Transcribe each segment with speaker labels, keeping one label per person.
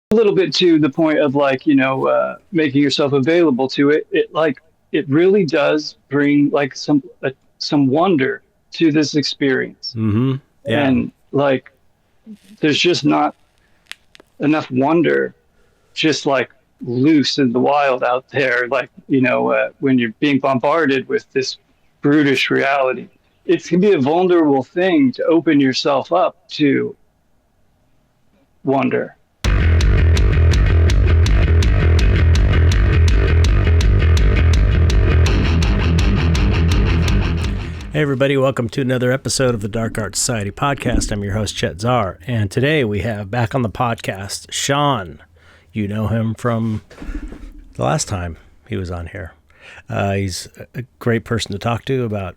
Speaker 1: a little bit to the point of like, making yourself available to it. It really does bring like some wonder to this experience.
Speaker 2: Mm-hmm. Yeah.
Speaker 1: And like, there's just not enough wonder just like loose in the wild out there. Like, when you're being bombarded with this brutish reality, it can be a vulnerable thing to open yourself up to wonder.
Speaker 2: Hey everybody, welcome to another episode of the Dark Art Society podcast. I'm your host, Chet Zar, and today we have back on the podcast, seaN. You know him from the last time he was on here. He's a great person to talk to about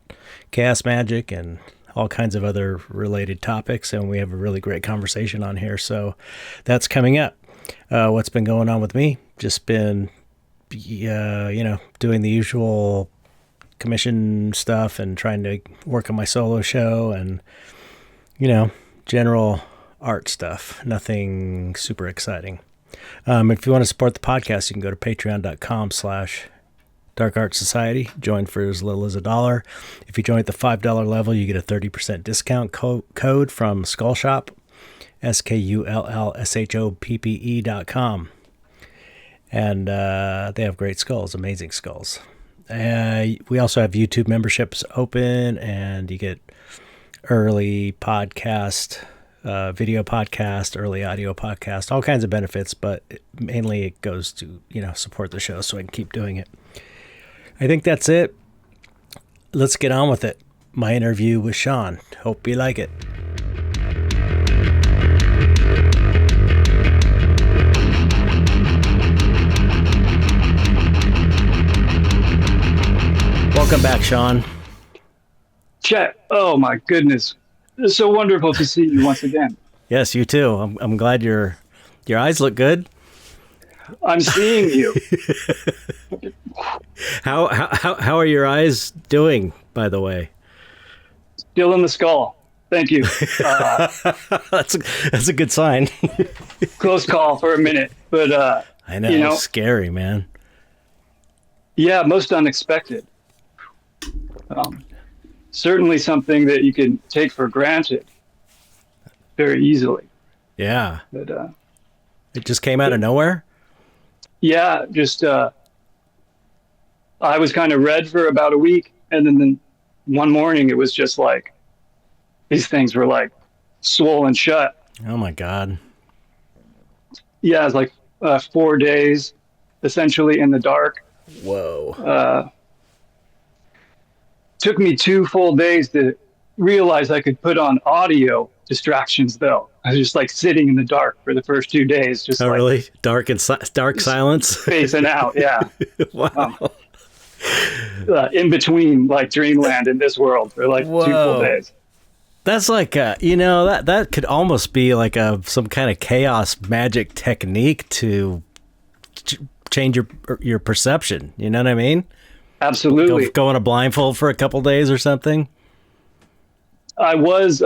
Speaker 2: chaos magic and all kinds of other related topics, and we have a really great conversation on here, so that's coming up. What's been going on with me? Just been, doing the usual commission stuff and trying to work on my solo show and, general art stuff. Nothing super exciting. If you want to support the podcast, you can go to patreon.com/Dark Art Society. Join for as little as $1. If you join at the $5 level, you get a 30% discount code from Skull Shop, SKULLSHOPPE.com. And they have great skulls, amazing skulls. We also have YouTube memberships open, and you get early podcast, video podcast, early audio podcast, all kinds of benefits, but mainly it goes to, support the show so I can keep doing it. I think that's it. Let's get on with it. My interview with seaN. Hope you like it. Welcome back, seaN.
Speaker 1: Chet, oh my goodness. It's so wonderful to see you once again.
Speaker 2: Yes, you too. I'm glad your eyes look good.
Speaker 1: I'm seeing you.
Speaker 2: How are your eyes doing, by the way?
Speaker 1: Still in the skull. Thank you.
Speaker 2: That's a good sign.
Speaker 1: Close call for a minute, but
Speaker 2: I know, scary, man.
Speaker 1: Yeah, most unexpected. Certainly something that you can take for granted very easily.
Speaker 2: Yeah.
Speaker 1: But
Speaker 2: it just came out of nowhere?
Speaker 1: Yeah, just I was kind of red for about a week, and then one morning it was just like these things were like swollen shut.
Speaker 2: Oh my God.
Speaker 1: Yeah, it was like 4 days essentially in the dark.
Speaker 2: Whoa.
Speaker 1: Took me 2 full days to realize I could put on audio distractions, though. I was just like sitting in the dark for the first 2 days. Just
Speaker 2: really? Dark silence?
Speaker 1: Spacing out, yeah.
Speaker 2: Wow.
Speaker 1: In between like dreamland and this world for like
Speaker 2: Whoa.
Speaker 1: 2 full days.
Speaker 2: That's like, that could almost be like some kind of chaos magic technique to change your perception. You know what I mean?
Speaker 1: Absolutely.
Speaker 2: Go on a blindfold for a couple days or something.
Speaker 1: I was,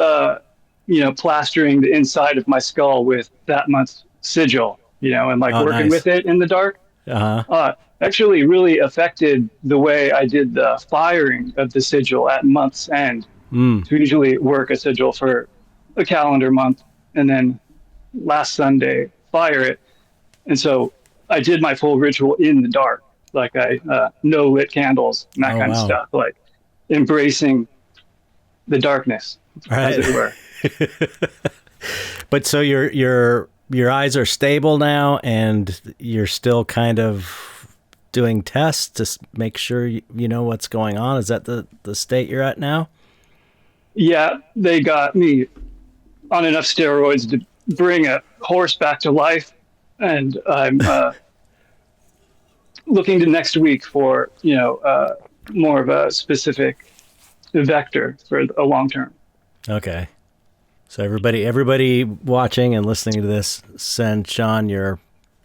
Speaker 1: plastering the inside of my skull with that month's sigil, and working
Speaker 2: nice.
Speaker 1: with it in the dark. Actually really affected the way I did the firing of the sigil at month's end. To usually work a sigil for a calendar month and then last Sunday fire it. And so I did my full ritual in the dark. Like no lit candles and that kind of stuff, like embracing the darkness, as it were.
Speaker 2: But so your eyes are stable now, and you're still kind of doing tests to make sure you know what's going on. Is that the state you're at now?
Speaker 1: Yeah, they got me on enough steroids to bring a horse back to life, and I'm looking to next week for more of a specific vector for a long term.
Speaker 2: Okay, so everybody watching and listening to this, send seaN your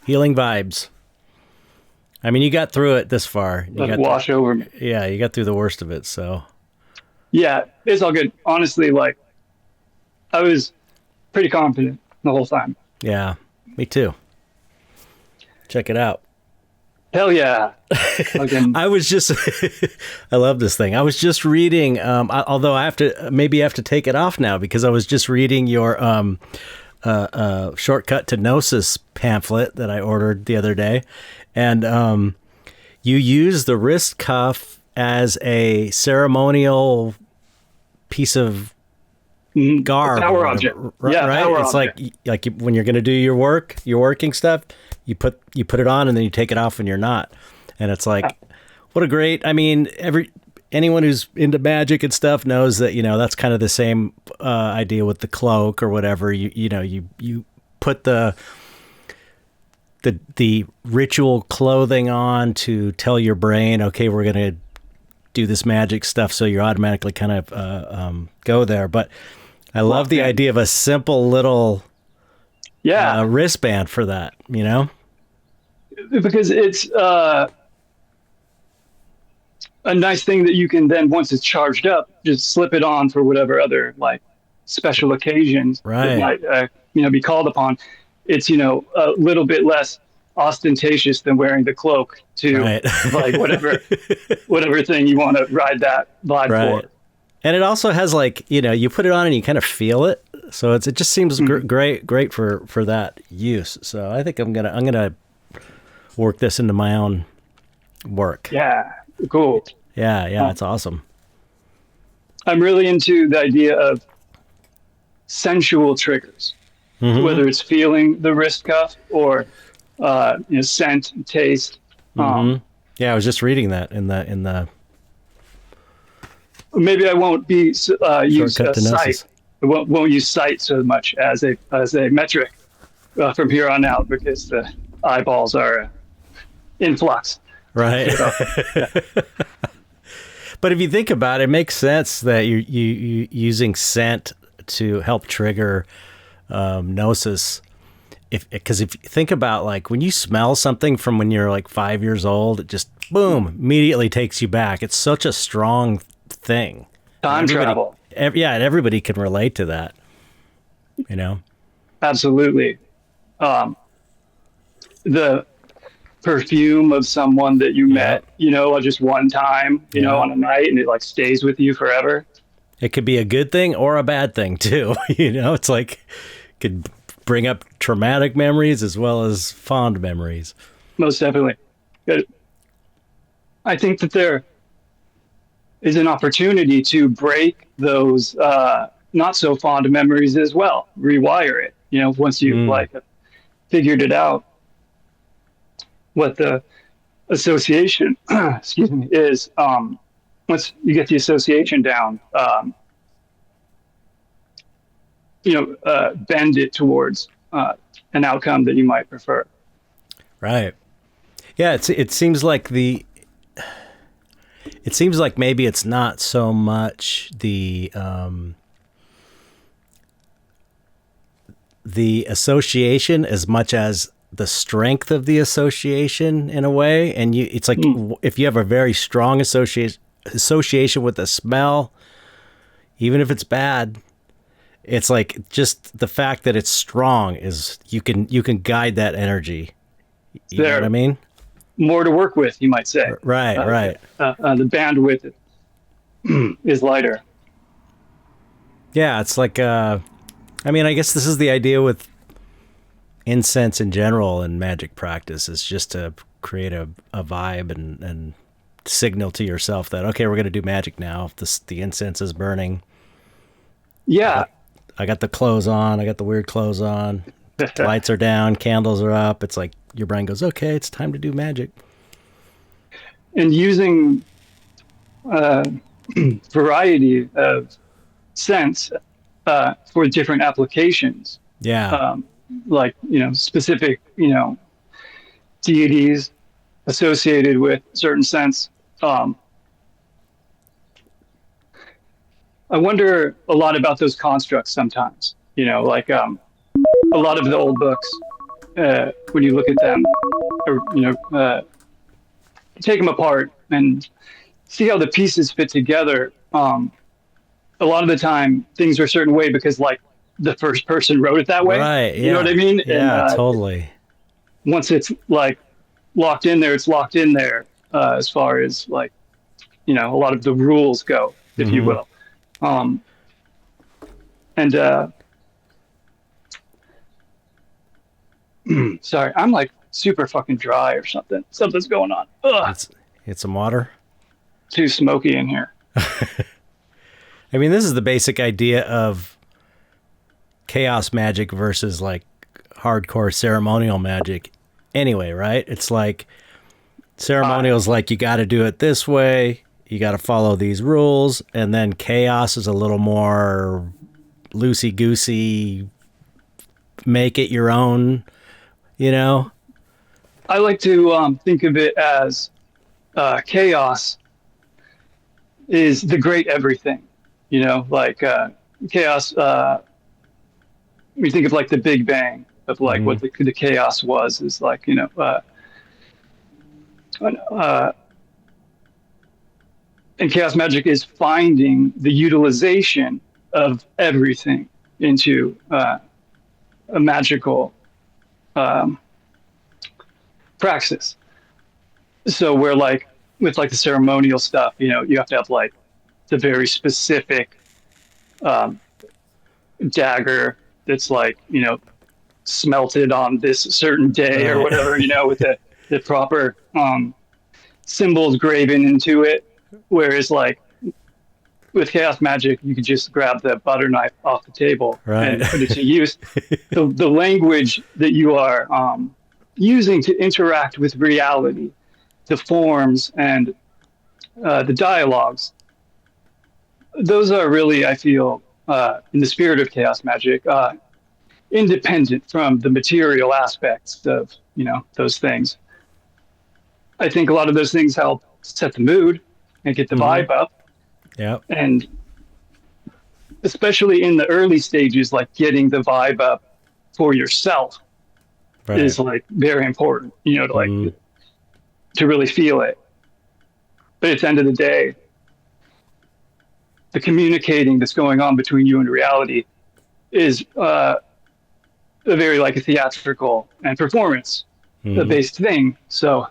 Speaker 2: healing vibes. I mean, you got through it this far.
Speaker 1: Wash over me.
Speaker 2: Yeah, you got through the worst of it. So
Speaker 1: yeah, it's all good. Honestly, I was pretty confident the whole time.
Speaker 2: Yeah, me too. Check it out.
Speaker 1: Hell yeah.
Speaker 2: I was just, I love this thing. I was just reading, although I have to take it off now because I was just reading your Shortcut to Gnosis pamphlet that I ordered the other day. And you use the wrist cuff as a ceremonial piece of garb.
Speaker 1: Power object. Yeah,
Speaker 2: right?
Speaker 1: Power
Speaker 2: it's
Speaker 1: object.
Speaker 2: like when you're going to do your working stuff, you put it on and then you take it off when you're not. And it's like, what a great, I mean, anyone who's into magic and stuff knows that, that's kind of the same idea with the cloak or whatever. You put the ritual clothing on to tell your brain, okay, we're going to do this magic stuff. So you automatically kind of go there. But I love the idea of a simple little wristband for that,
Speaker 1: Because it's a nice thing that you can then, once it's charged up, just slip it on for whatever other like special occasions that might be called upon. It's a little bit less ostentatious than wearing the cloak to like whatever thing you want to ride that vibe for.
Speaker 2: And it also has you put it on and you kind of feel it, so it just seems great for that use. So I think I'm gonna work this into my own work.
Speaker 1: Yeah, cool.
Speaker 2: Yeah, it's awesome.
Speaker 1: I'm really into the idea of sensual triggers, whether it's feeling the wrist cuff or scent, taste.
Speaker 2: Yeah, I was just reading that in the.
Speaker 1: Maybe I won't be use sight. I won't use sight so much as a metric from here on out because the eyeballs are in flux.
Speaker 2: Right. But if you think about it, it makes sense that you using scent to help trigger Gnosis. Because if you think about when you smell something from when you're 5 years old, it just boom immediately takes you back. It's such a strong thing.
Speaker 1: Time travel.
Speaker 2: And everybody can relate to that.
Speaker 1: Absolutely. The perfume of someone that you met, just one time, on a night, and it stays with you forever.
Speaker 2: It could be a good thing or a bad thing too. It's could bring up traumatic memories as well as fond memories.
Speaker 1: Most definitely. I think that there is an opportunity to break those not so fond memories as well. Rewire it, once you've figured it out. What the association, is. Once you get the association down, bend it towards an outcome that you might prefer.
Speaker 2: Right. Yeah. It seems like maybe it's not so much the association as much as the strength of the association in a way. And it's if you have a very strong association with a smell, even if it's bad, it's just the fact that it's strong is you can guide that energy. You know what I mean?
Speaker 1: More to work with, you might say.
Speaker 2: Right.
Speaker 1: The bandwidth is lighter.
Speaker 2: Yeah, it's I guess this is the idea with incense in general and magic practice, is just to create a vibe and signal to yourself that, okay, we're going to do magic now. The incense is burning.
Speaker 1: Yeah.
Speaker 2: I got the clothes on. I got the weird clothes on. Lights are down. Candles are up. It's your brain goes, okay, it's time to do magic.
Speaker 1: And using variety of scents for different applications.
Speaker 2: Yeah.
Speaker 1: Specific, deities associated with certain scents. I wonder a lot about those constructs sometimes, a lot of the old books, when you look at them or, take them apart and see how the pieces fit together. A lot of the time things are a certain way because the first person wrote it that way.
Speaker 2: Right. Yeah.
Speaker 1: You know what I mean?
Speaker 2: Yeah,
Speaker 1: and,
Speaker 2: totally.
Speaker 1: once it's like locked in there, it's locked in there, as far as like, a lot of the rules go, if you will. And sorry, I'm like super fucking dry or something. Something's going on. Ugh.
Speaker 2: It's some water.
Speaker 1: Too smoky in here.
Speaker 2: I mean, this is the basic idea of chaos magic versus like hardcore ceremonial magic anyway, right? It's like ceremonial's like you got to do it this way, you got to follow these rules, and then chaos is a little more loosey-goosey, make it your own,
Speaker 1: I like to think of it as chaos is the great everything, like chaos. We think of like the Big Bang of like what the chaos was is like, and chaos magic is finding the utilization of everything into a magical praxis. So we're like with like the ceremonial stuff, you have to have like the very specific dagger that's like, smelted on this certain day or whatever, with the proper symbols graven into it. Whereas like with chaos magic, you could just grab the butter knife off the table and put it to use. The language that you are using to interact with reality, the forms and the dialogues, those are really, I feel, in the spirit of chaos magic, independent from the material aspects of, those things. I think a lot of those things help set the mood and get the vibe up.
Speaker 2: Yeah.
Speaker 1: And especially in the early stages, like getting the vibe up for yourself is like very important, to like to really feel it. But at the end of the day, the communicating that's going on between you and reality is a very like a theatrical and performance based thing. So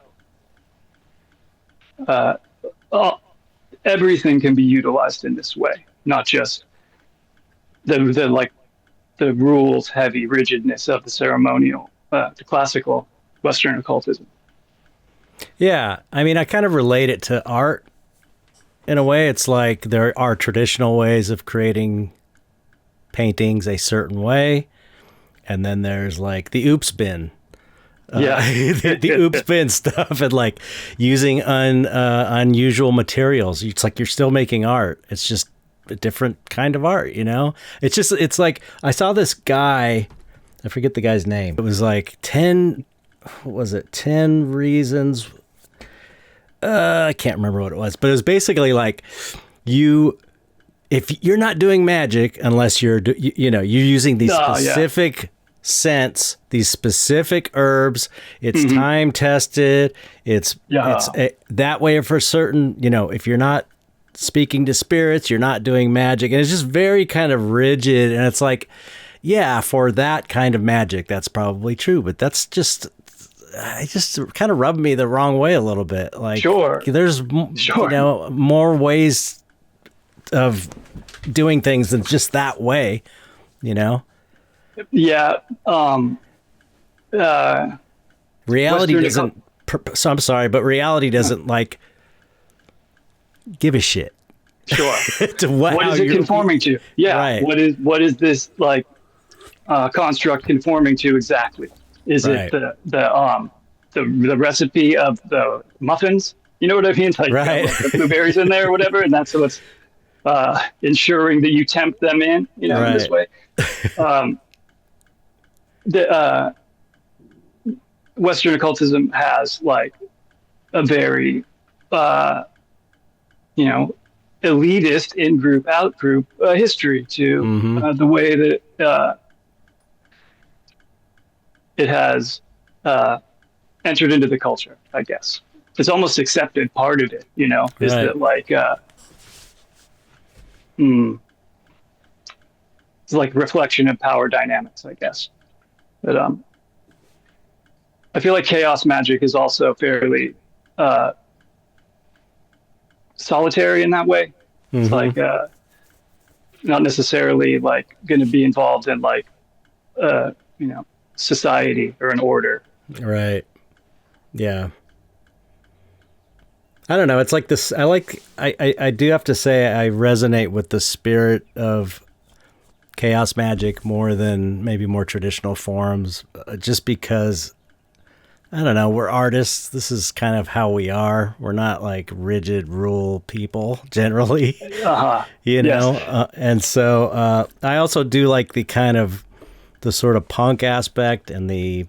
Speaker 1: everything can be utilized in this way, not just the rules heavy rigidness of the ceremonial, the classical Western occultism.
Speaker 2: Yeah, I mean, I kind of relate it to art in a way. It's like there are traditional ways of creating paintings a certain way, and then there's like the oops bin. The oops bin stuff, and like using unusual materials. It's like you're still making art. It's just a different kind of art, It's like I saw this guy, I forget the guy's name. It was like 10 reasons. I can't remember what it was, but it was basically like if you're not doing magic unless you're using these specific scents, these specific herbs, it's time tested. It's that way for certain, if you're not speaking to spirits, you're not doing magic. And it's just very kind of rigid. And it's like, yeah, for that kind of magic, that's probably true. But that's just, it just kind of rubbed me the wrong way a little bit. Like, there's, more ways of doing things than just that way,
Speaker 1: Yeah.
Speaker 2: Reality doesn't, so I'm sorry, but reality doesn't like give a shit.
Speaker 1: Sure. What is it conforming to? Yeah. Right. What is this like construct conforming to exactly? Is it the recipe of the muffins? You know what I mean? Like the blueberries in there or whatever, and that's what's ensuring that you tempt them in, in this way. The Western occultism has like a very elitist in-group out-group history to the way that it has entered into the culture. I guess it's almost accepted part of it, is that like it's like reflection of power dynamics, I guess. But I feel like chaos magic is also fairly solitary in that way. It's like not necessarily like going to be involved in like society or an order.
Speaker 2: Right. Yeah. I don't know. It's like this. I do have to say I resonate with the spirit of chaos magic more than maybe more traditional forms, just because, I don't know, we're artists. This is kind of how we are. We're not like rigid rule people generally, you know? Yes. And so I also do like the kind of the sort of punk aspect and I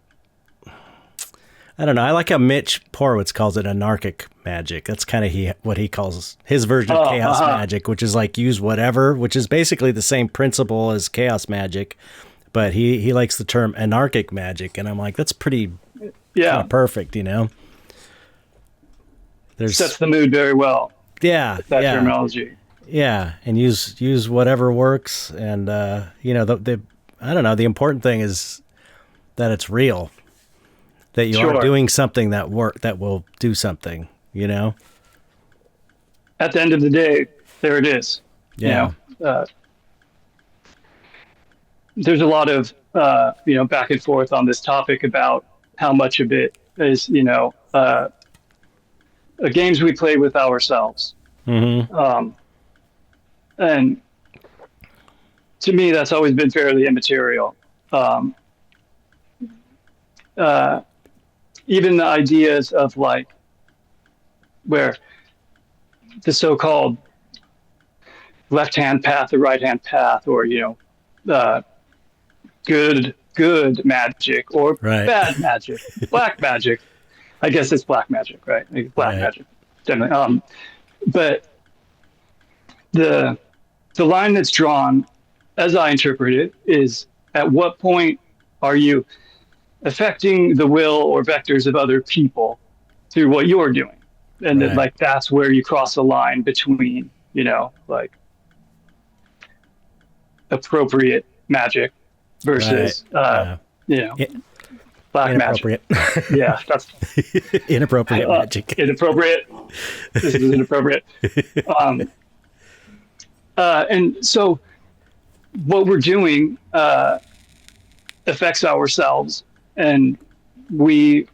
Speaker 2: don't know. I like how Mitch Horowitz calls it anarchic magic. That's kind of what he calls his version of chaos magic, which is like use whatever, which is basically the same principle as chaos magic, but he likes the term anarchic magic, and I'm like, that's pretty kind of perfect, you know.
Speaker 1: Sets the mood very well.
Speaker 2: Yeah,
Speaker 1: that terminology.
Speaker 2: Yeah, and use whatever works, and you know, I don't know. The important thing is that it's real. That you are doing something that will do something, you know?
Speaker 1: At the end of the day, there it is.
Speaker 2: Yeah.
Speaker 1: You know, there's a lot of, back and forth on this topic about how much of it is, games we play with ourselves.
Speaker 2: Mm-hmm.
Speaker 1: And to me, that's always been fairly immaterial. Even the ideas of like where the so-called left-hand path, the right-hand path, or good magic or bad magic, black magic. I guess it's black magic, right? Black magic, definitely. But the line that's drawn, as I interpret it, is at what point are you affecting the will or vectors of other people through what you're doing, and then like that's where you cross a line between like appropriate magic versus black magic. Yeah, that's
Speaker 2: inappropriate magic.
Speaker 1: Inappropriate. This is inappropriate. And so what we're doing affects ourselves, and we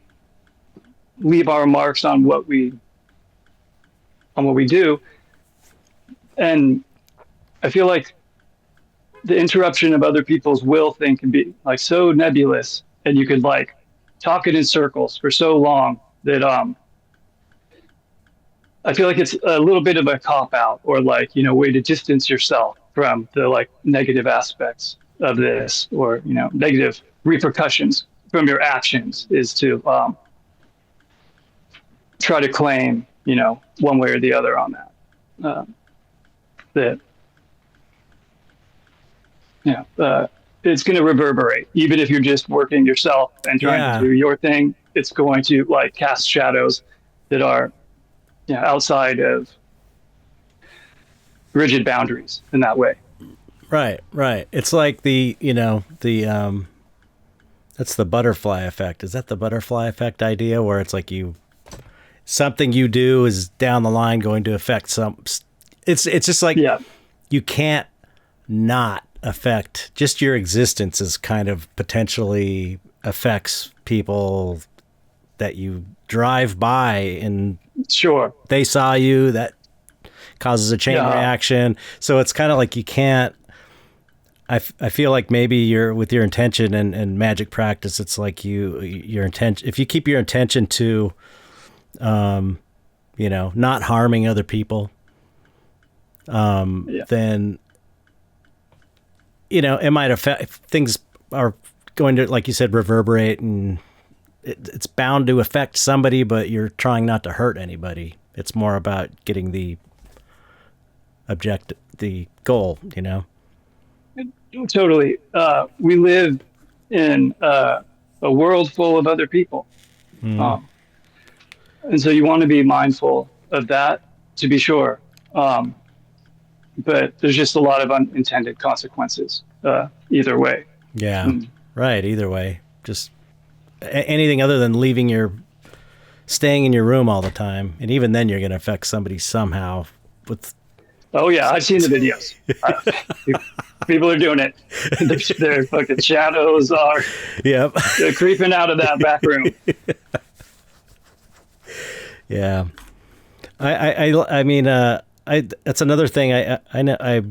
Speaker 1: leave our marks on what we do. And I feel like the interruption of other people's will thing can be like so nebulous, and you could like talk it in circles for so long that I feel like it's a little bit of a cop out, or like way to distance yourself from the like negative aspects of this, or negative repercussions from your actions, is to try to claim one way or the other on that. It's going to reverberate, even if you're just working yourself and trying to do your thing. It's going to like cast shadows that are outside of rigid boundaries in that way.
Speaker 2: Right. It's like that's the butterfly effect. Is that the butterfly effect idea, where it's like something you do is down the line going to affect some. It's just like you can't not affect, just your existence is kind of potentially affects people that you drive by, and they saw you, that causes a chain reaction. So it's kind of like you can't. I feel like maybe you're with your intention and magic practice. It's like your intention. If you keep your intention to, not harming other people, then it might affect, things are going to, like you said, reverberate, and it's bound to affect somebody, but you're trying not to hurt anybody. It's more about getting the goal,
Speaker 1: Totally. We live in a world full of other people. And so you want to be mindful of that, to be sure. But there's just a lot of unintended consequences either way.
Speaker 2: Yeah, right. Either way, just anything other than staying in your room all the time. And even then you're going to affect somebody somehow with.
Speaker 1: Oh yeah. I've seen the videos. People are doing it. Their fucking shadows are they're creeping out of that back room.
Speaker 2: Yeah. I mean, that's another thing. I know I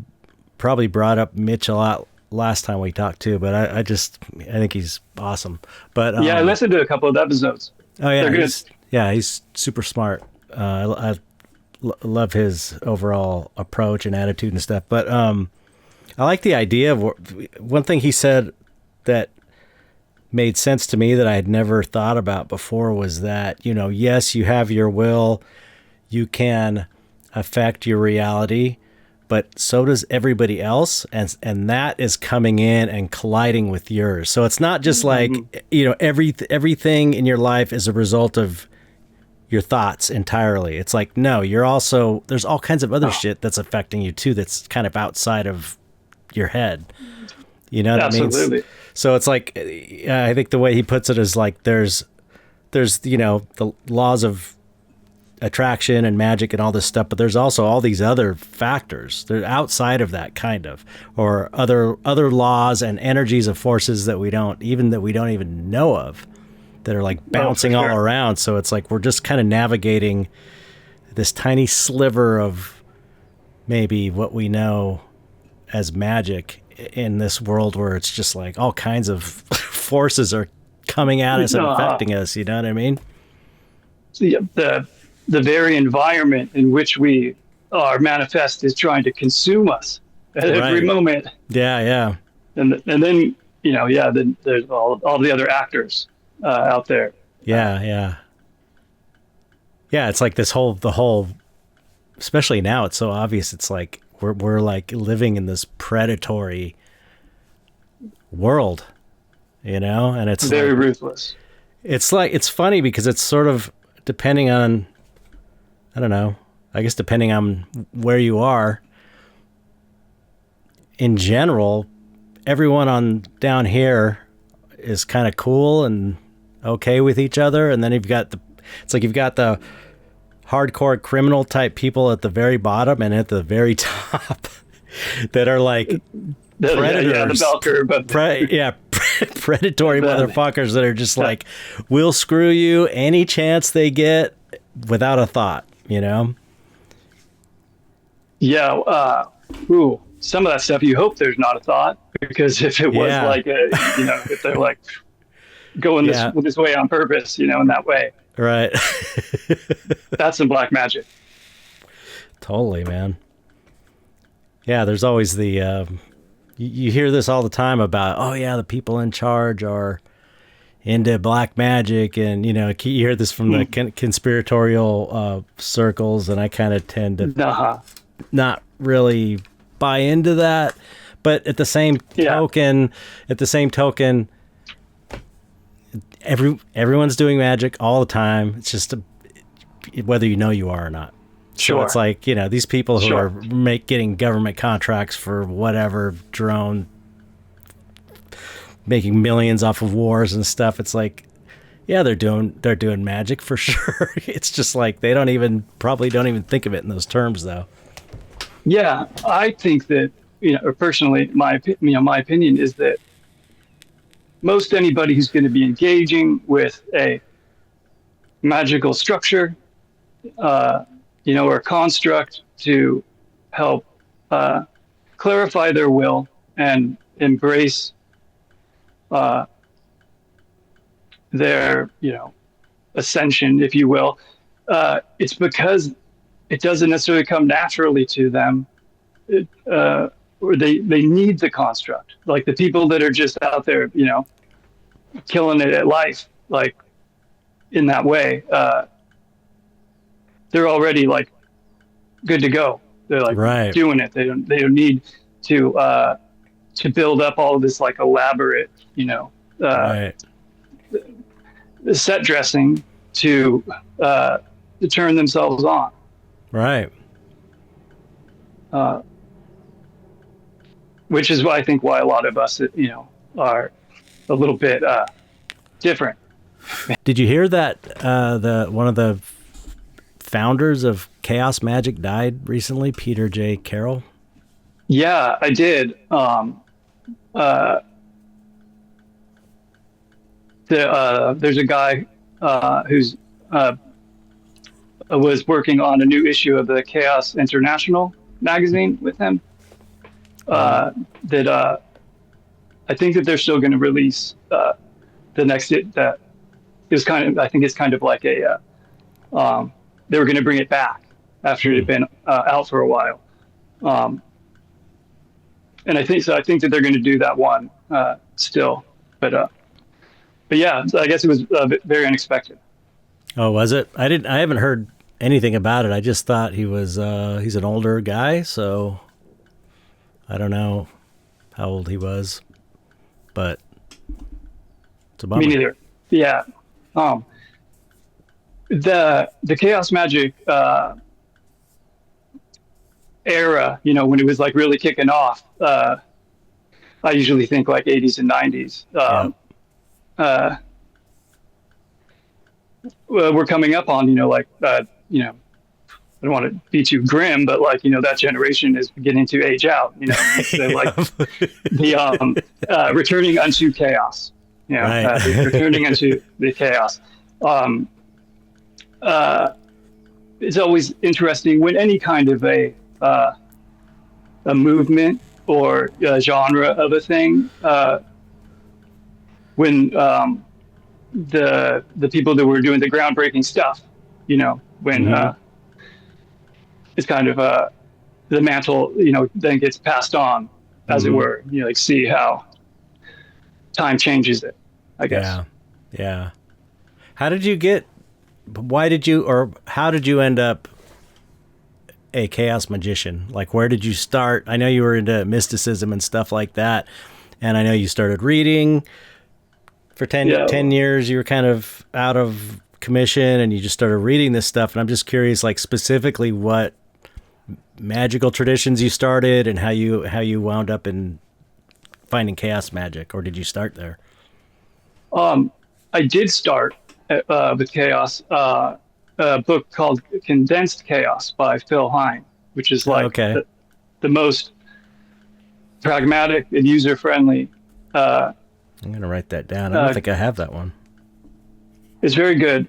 Speaker 2: probably brought up Mitch a lot last time we talked too, but I think he's awesome. But
Speaker 1: I listened to a couple of episodes.
Speaker 2: Oh yeah, he's super smart. I love his overall approach and attitude and stuff. But I like the idea of one thing he said that made sense to me that I had never thought about before was that, yes, you have your will, you can affect your reality, but so does everybody else, and that is coming in and colliding with yours. So it's not just like everything in your life is a result of your thoughts entirely. It's like, no, there's all kinds of other shit that's affecting you too that's kind of outside of your head. You know what I mean?
Speaker 1: Absolutely.
Speaker 2: So it's like, I think the way he puts it is like there's the laws of attraction and magic and all this stuff, but there's also all these other factors. They're outside of that kind of, or other laws and energies of forces that we don't even know of, that are like bouncing all around. So it's like we're just kind of navigating this tiny sliver of maybe what we know as magic in this world where it's just like all kinds of forces are coming at us and affecting us. You know what I mean?
Speaker 1: The very environment in which we are manifest is trying to consume us at every moment.
Speaker 2: Yeah.
Speaker 1: And then then there's all the other actors out there.
Speaker 2: Yeah. It's like the whole, especially now, it's so obvious. It's like we're like living in this predatory world, and it's
Speaker 1: very ruthless.
Speaker 2: It's like, it's funny because it's sort of depending on, I don't know, I guess depending on where you are. In general, everyone on down here is kind of cool and okay with each other, and then you've got the hardcore criminal type people at the very bottom and at the very top that are like predators.
Speaker 1: The bell curve, but
Speaker 2: predatory motherfuckers that are just like, will screw you any chance they get without a thought, some
Speaker 1: of that stuff you hope there's not a thought, because if it was like if they're like going this way on purpose, in that way,
Speaker 2: right?
Speaker 1: That's some black magic.
Speaker 2: Totally, man. Yeah, there's always the you hear this all the time about, the people in charge are into black magic, and you hear this from the conspiratorial circles, and I kind of tend to not really buy into that, but at the same token, everyone's doing magic all the time. It's just whether you are or not.
Speaker 1: Sure.
Speaker 2: So it's like, these people who are getting government contracts for whatever drone, making millions off of wars and stuff. It's like, they're doing magic for sure. It's just like they probably don't even think of it in those terms, though.
Speaker 1: Yeah, I think that personally, my opinion is that most anybody who's going to be engaging with a magical structure, or construct to help clarify their will and embrace their, ascension, if you will, it's because it doesn't necessarily come naturally to them, or they need the construct. Like the people that are just out there, killing it at life, like in that way, they're already like good to go. They're like doing it. They don't need to build up all of this like elaborate, set dressing to turn themselves on.
Speaker 2: Right.
Speaker 1: Which is why I think why a lot of us, are a little bit different.
Speaker 2: Did you hear that one of the founders of Chaos Magic died recently, Peter J. Carroll?
Speaker 1: Yeah, I did. There's a guy who's was working on a new issue of the Chaos International magazine with him. That I think that they're still going to release the next. That it was kind of. I think it's kind of like a. They were going to bring it back after it had been out for a while, and I think so. I think that they're going to do that one still, but yeah, I guess it was very unexpected.
Speaker 2: Oh, was it? I haven't heard anything about it. I just thought he was. He's an older guy, so I don't know how old he was, but it's a bummer.
Speaker 1: Me neither. Yeah. The Chaos Magic era, when it was like really kicking off, I usually think like 80s and 90s. We're coming up on, I don't want to be too grim, but like, that generation is beginning to age out, so like the returning unto chaos, returning unto the chaos. It's always interesting when any kind of a movement or a genre of a thing, when the people that were doing the groundbreaking stuff, when it's kind of the mantle, then gets passed on, as it were. Like see how time changes it, I guess.
Speaker 2: Yeah. How did you end up a chaos magician? Like, where did you start? I know you were into mysticism and stuff like that, and I know you started reading for 10 years. You were kind of out of commission and you just started reading this stuff, and I'm just curious, like, specifically what magical traditions you started and how you wound up in finding chaos magic, or did you start there?
Speaker 1: I did start with chaos, a book called Condensed Chaos by Phil Hine, which is like the most pragmatic and user-friendly. I'm
Speaker 2: going to write that down. I don't think I have that one.
Speaker 1: It's very good,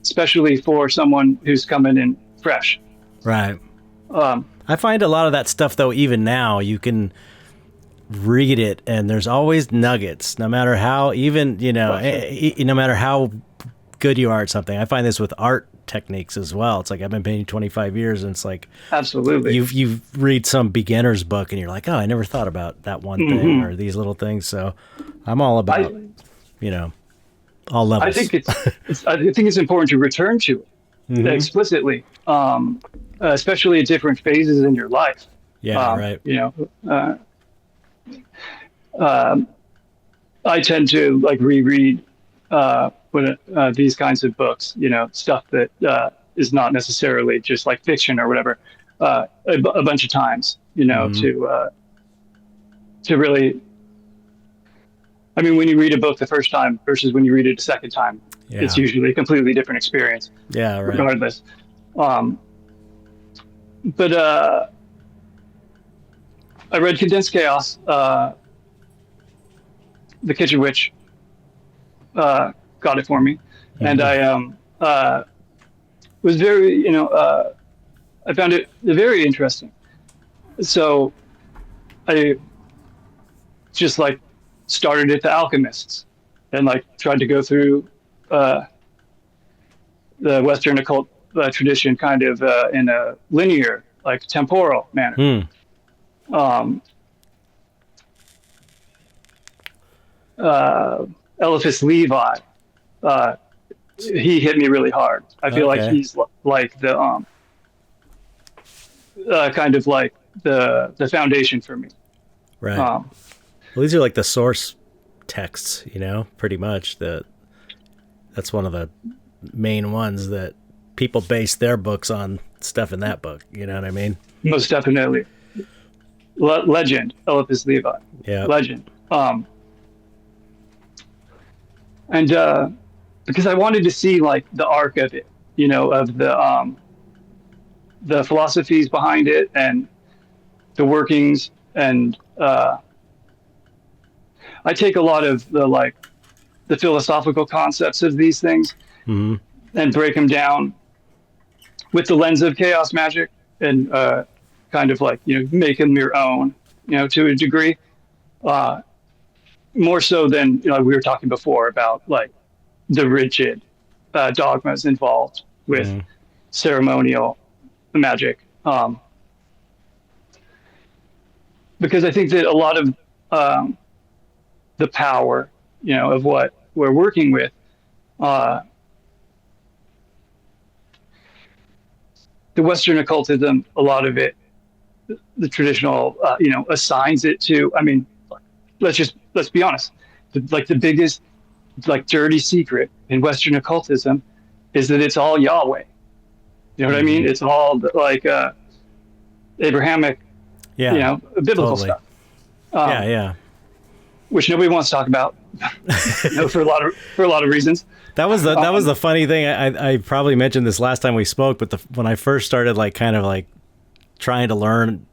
Speaker 1: especially for someone who's coming in fresh.
Speaker 2: Right. I find a lot of that stuff, though, even now, you can read it and there's always nuggets, no matter how, no matter how good you are at something. I find this with art techniques as well. It's like, I've been painting 25 years and it's like,
Speaker 1: absolutely,
Speaker 2: you read some beginner's book and you're like, oh, I never thought about that one thing or these little things. So I'm all about, all levels.
Speaker 1: I think it's important to return to it explicitly, especially at different phases in your life.
Speaker 2: Yeah, right.
Speaker 1: I tend to like reread these kinds of books, stuff that is not necessarily just like fiction or whatever, a bunch of times, to really. I mean, when you read a book the first time versus when you read it a second time, it's usually a completely different experience.
Speaker 2: Yeah, right.
Speaker 1: Regardless. But I read Condensed Chaos. The Kitchen Witch got it for me, and I was very, I found it very interesting. So I just like started at The Alchemists and like tried to go through the Western occult tradition kind of in a linear, like temporal manner. Éliphas Lévi, he hit me really hard. I feel like he's like the kind of like the foundation for me.
Speaker 2: Right. Well, these are like the source texts, pretty much. That's one of the main ones that people base their books on, stuff in that book. You know what I mean?
Speaker 1: Most definitely. Legend, Éliphas Lévi.
Speaker 2: Yeah.
Speaker 1: Legend. And because I wanted to see like the arc of it, you know, of the philosophies behind it and the workings. And I take a lot of the philosophical concepts of these things and break them down with the lens of chaos magic and kind of like, you know, make them your own, you know, to a degree. More so than, you know, we were talking before about like the rigid dogmas involved with ceremonial magic. Because I think that a lot of the power, you know, of what we're working with, the Western occultism, a lot of it, the traditional, you know, assigns it to, I mean, let's be honest, the biggest, like, dirty secret in Western occultism is that it's all Yahweh. You know what I mean? It's all like Abrahamic, you know, biblical stuff. Which nobody wants to talk about, you know, for a lot of reasons.
Speaker 2: That was the funny thing. I probably mentioned this last time we spoke, but when I first started like kind of like trying to learn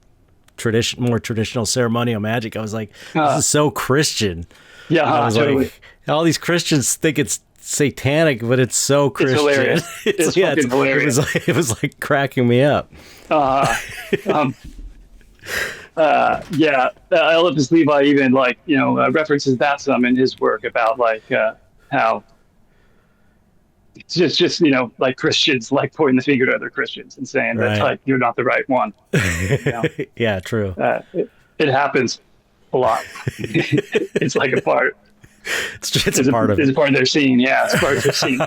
Speaker 2: more traditional ceremonial magic, I was like, this is so Christian.
Speaker 1: Yeah,
Speaker 2: I was
Speaker 1: totally.
Speaker 2: like, all these Christians think it's satanic, but it's so Christian.
Speaker 1: It's hilarious. It's fucking hilarious.
Speaker 2: It was like cracking me up.
Speaker 1: Éliphas Levi even like, you know, references that some in his work about like how it's just you know, like Christians like pointing the finger to other Christians and saying that like you're not the right one. You know?
Speaker 2: Yeah, true.
Speaker 1: It happens a lot. It's like a part.
Speaker 2: It's a part of it.
Speaker 1: It's a part of their scene. Yeah, it's part of their scene.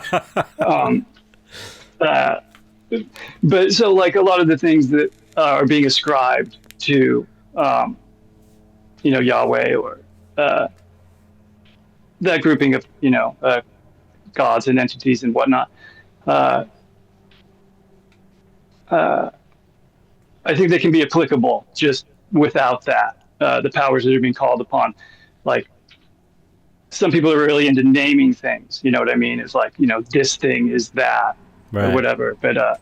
Speaker 1: But so like a lot of the things that are being ascribed to you know, Yahweh or that grouping of, you know, gods and entities and whatnot. I think they can be applicable just without that. The powers that are being called upon, like some people are really into naming things. You know what I mean? It's like, you know, this thing is that or whatever. But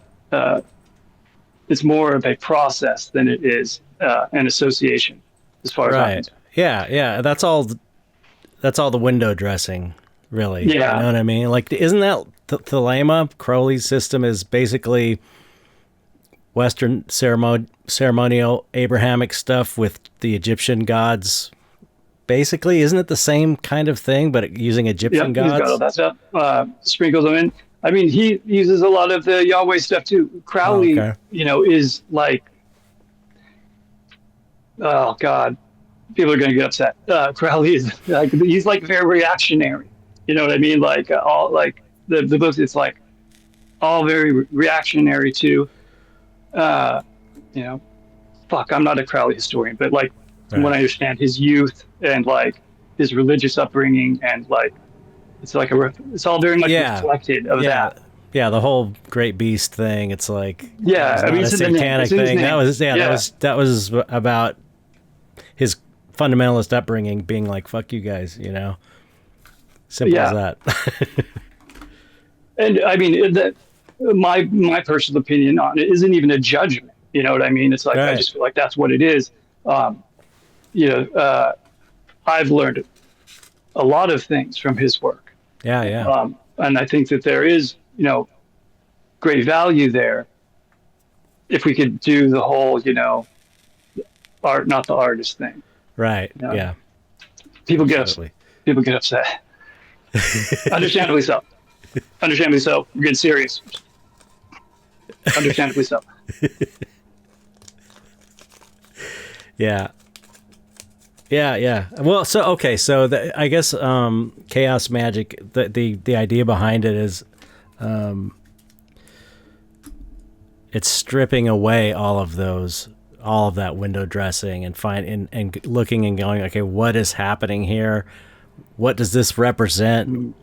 Speaker 1: it's more of a process than it is an association, as far as I'm concerned.
Speaker 2: Yeah. That's all the window dressing, really.
Speaker 1: Yeah.
Speaker 2: You know what I mean? Like, isn't that Thelema? Crowley's system is basically Western ceremonial Abrahamic stuff with the Egyptian gods. Basically, isn't it the same kind of thing, but using Egyptian gods?
Speaker 1: He's got all that stuff. Sprinkles them in. I mean, he uses a lot of the Yahweh stuff too. Crowley, you know, is like, oh God, people are going to get upset. Crowley is like, he's like very reactionary. You know what I mean? Like all like the books, it's like all very reactionary to, you know, fuck, I'm not a Crowley historian, but like from what I understand, his youth and like his religious upbringing and like, it's like it's all very much reflected of that.
Speaker 2: Yeah, the whole Great Beast thing. It's like
Speaker 1: I mean,
Speaker 2: it's a satanic thing. That was about his fundamentalist upbringing, being like, "Fuck you guys," you know. Simple as that.
Speaker 1: And I mean, my personal opinion on it isn't even a judgment. You know what I mean? It's like I just feel like that's what it is. You know, I've learned a lot of things from his work. And I think that there is, you know, great value there if we could do the whole, you know, art, not the artist thing.
Speaker 2: Right.
Speaker 1: You know?
Speaker 2: Yeah.
Speaker 1: People get upset. Understandably so. Understandably so. We're getting serious. Understandably so.
Speaker 2: Yeah. Well, so I guess chaos magic. The idea behind it is, it's stripping away all of that window dressing and looking and going, okay, what is happening here? What does this represent?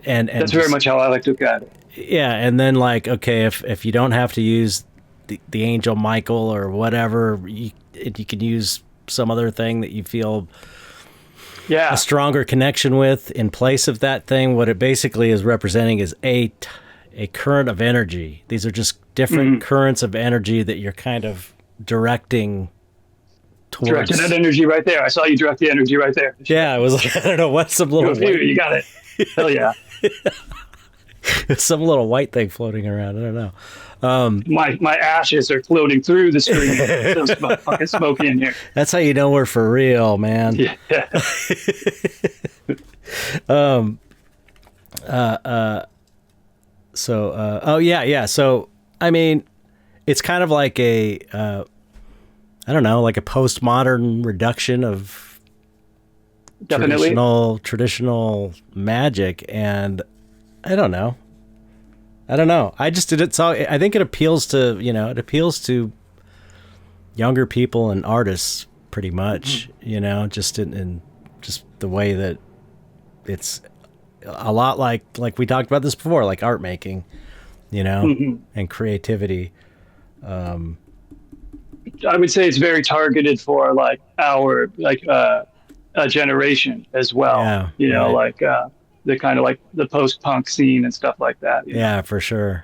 Speaker 2: And
Speaker 1: that's very much how I like to look at it.
Speaker 2: Yeah, and then like, okay, if you don't have to use the angel Michael or whatever, you can use some other thing that you feel
Speaker 1: Yeah.
Speaker 2: a stronger connection with in place of that thing. What it basically is representing is a current of energy. These are just different currents of energy that you're kind of directing towards.
Speaker 1: Directed that energy right there. I saw you direct the energy right there.
Speaker 2: Yeah, it was like, I don't know, what's some little white...
Speaker 1: You got it. Hell yeah.
Speaker 2: Some little white thing floating around. I don't know.
Speaker 1: My ashes are floating through the screen. There's fucking smoky in here.
Speaker 2: That's how you know we're for real, man.
Speaker 1: Yeah.
Speaker 2: So, I mean, it's kind of like a, I don't know, like a postmodern reduction of traditional magic. And I don't know. I just did it. So I think it appeals to, younger people and artists pretty much, just in just the way that it's a lot like we talked about this before, like art making, and creativity. I
Speaker 1: would say it's very targeted for like our a generation as well.
Speaker 2: Yeah,
Speaker 1: right. Like the kind of like the post-punk scene and stuff like that.
Speaker 2: Yeah, for sure.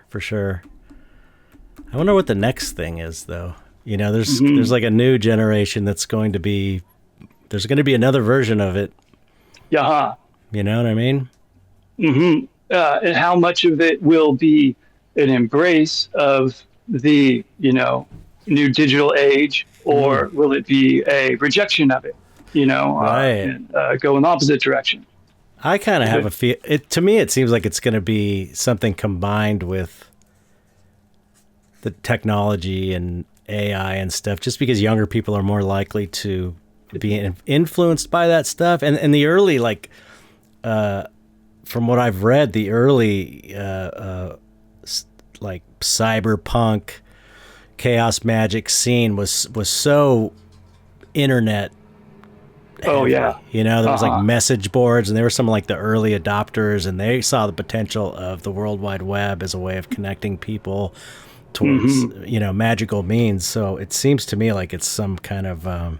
Speaker 2: I wonder what the next thing is, though. There's like a new generation there's going to be another version of it.
Speaker 1: Yeah.
Speaker 2: You know what I mean?
Speaker 1: Mm-hmm. And how much of it will be an embrace of the, new digital age, or will it be a rejection of it,
Speaker 2: right.
Speaker 1: And go in the opposite direction?
Speaker 2: I kind of have a feel. To me, it seems like it's going to be something combined with the technology and AI and stuff, just because younger people are more likely to be influenced by that stuff. And the early, from what I've read, the early, cyberpunk chaos magic scene was so internet.
Speaker 1: Oh yeah.
Speaker 2: There was like message boards, and there were some like the early adopters, and they saw the potential of the World Wide Web as a way of connecting people towards, magical means. So it seems to me like it's some kind of, I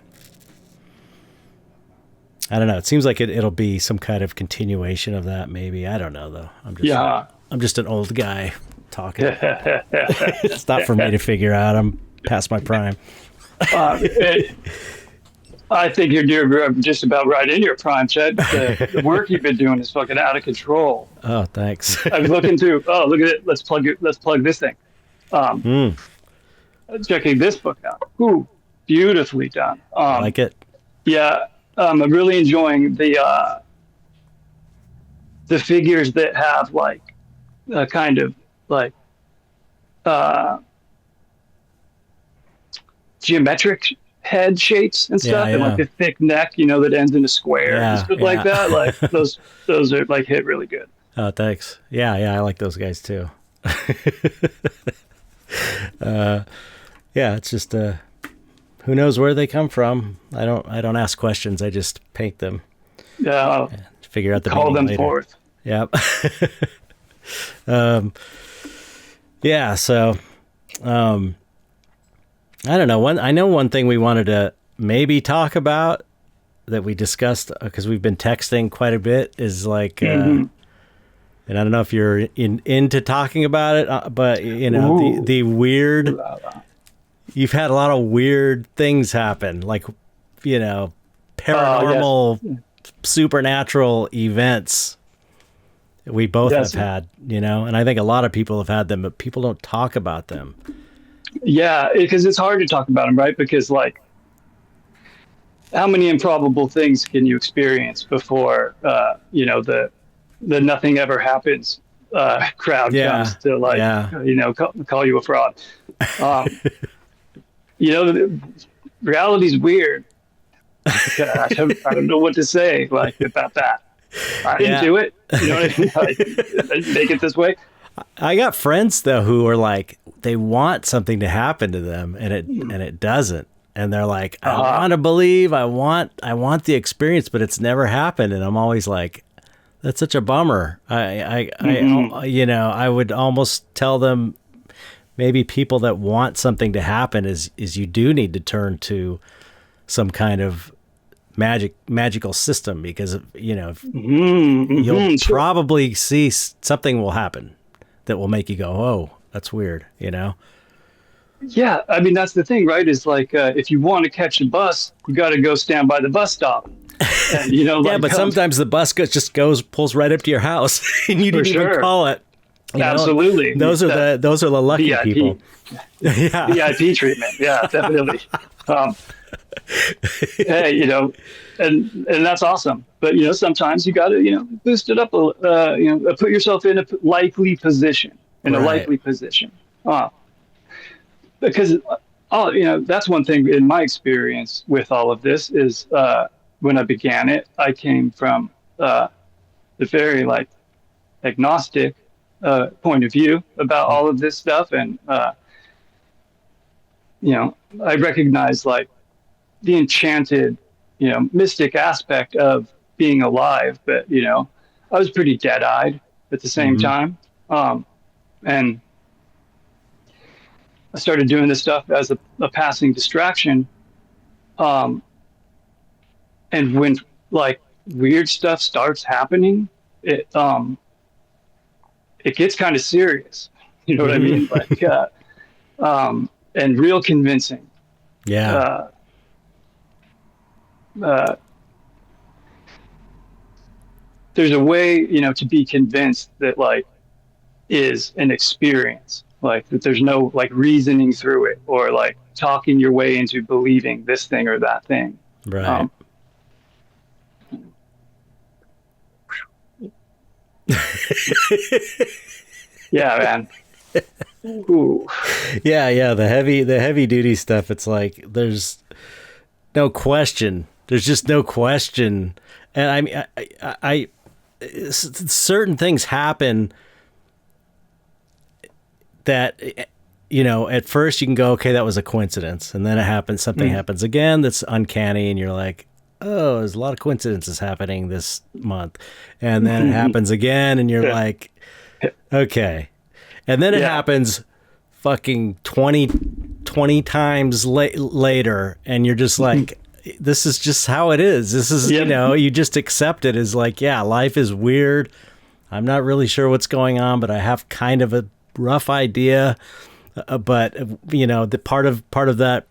Speaker 2: don't know. It seems like it'll be some kind of continuation of that. Maybe. I don't know though. I'm just an old guy talking. It's not for me to figure out. I'm past my prime.
Speaker 1: I think you're just about right in your prime, Chet. The work you've been doing is fucking out of control.
Speaker 2: Oh, thanks.
Speaker 1: I was looking through. Oh, look at it. Let's plug this thing. Checking this book out. Ooh, beautifully done.
Speaker 2: I like it.
Speaker 1: Yeah, I'm really enjoying the figures that have like a kind of like geometric head shapes and stuff, and like a thick neck, that ends in a square and stuff like that. Like those are like hit really good.
Speaker 2: Oh, thanks. Yeah, I like those guys too. It's just who knows where they come from. I don't ask questions. I just paint them.
Speaker 1: Yeah.
Speaker 2: Figure out the
Speaker 1: call them
Speaker 2: later.
Speaker 1: forth.
Speaker 2: Yep. So I don't know. I know one thing we wanted to maybe talk about that we discussed because we've been texting quite a bit is like, and I don't know if you're into talking about it, but the weird. You've had a lot of weird things happen, like paranormal, supernatural events. We both have had, and I think a lot of people have had them, but people don't talk about them.
Speaker 1: Yeah, because it's hard to talk about them, right? Because like, how many improbable things can you experience before, the nothing ever happens crowd comes to call you a fraud. Reality's weird. I don't know what to say about that. I didn't do it. You know what I mean? I didn't make it this way.
Speaker 2: I got friends though who are like, they want something to happen to them and it doesn't. And they're like, I want to believe, I want the experience, but it's never happened. And I'm always like, that's such a bummer. I would almost tell them maybe people that want something to happen is you do need to turn to some kind of magical system, because you'll probably see something will happen that will make you go, oh, that's weird,
Speaker 1: Yeah, I mean, that's the thing, right? Is like, if you want to catch a bus, you got to go stand by the bus stop. And,
Speaker 2: yeah, but sometimes the bus pulls right up to your house, and you didn't even call it.
Speaker 1: Absolutely,
Speaker 2: those are the lucky
Speaker 1: VIP.
Speaker 2: people. Yeah,
Speaker 1: VIP treatment. Yeah, definitely. Hey, and that's awesome. But sometimes you got to boost it up. Put yourself in a likely position. Because that's one thing in my experience with all of this is when I began it, I came from the very agnostic point of view about all of this stuff, and I recognize the enchanted, mystic aspect of being alive, but I was pretty dead-eyed at the same time, and I started doing this stuff as a passing distraction. And when weird stuff starts happening, it gets kind of serious. You know what I mean? And real convincing.
Speaker 2: Yeah.
Speaker 1: There's a way, to be convinced that is an experience. That there's no reasoning through it or talking your way into believing this thing or that thing.
Speaker 2: Right.
Speaker 1: Yeah, man. Ooh.
Speaker 2: Yeah. The heavy duty stuff. It's there's no question. There's just no question. And I mean, I certain things happen that at first you can go, okay, that was a coincidence, and then something happens again that's uncanny, and you're like, oh, there's a lot of coincidences happening this month, and then it happens again, and you're like, okay, and then it happens fucking 20 times later, and you're just like, this is just how it is. This is you just accept it as life is weird. I'm not really sure what's going on, but I have kind of a rough idea, but the part of that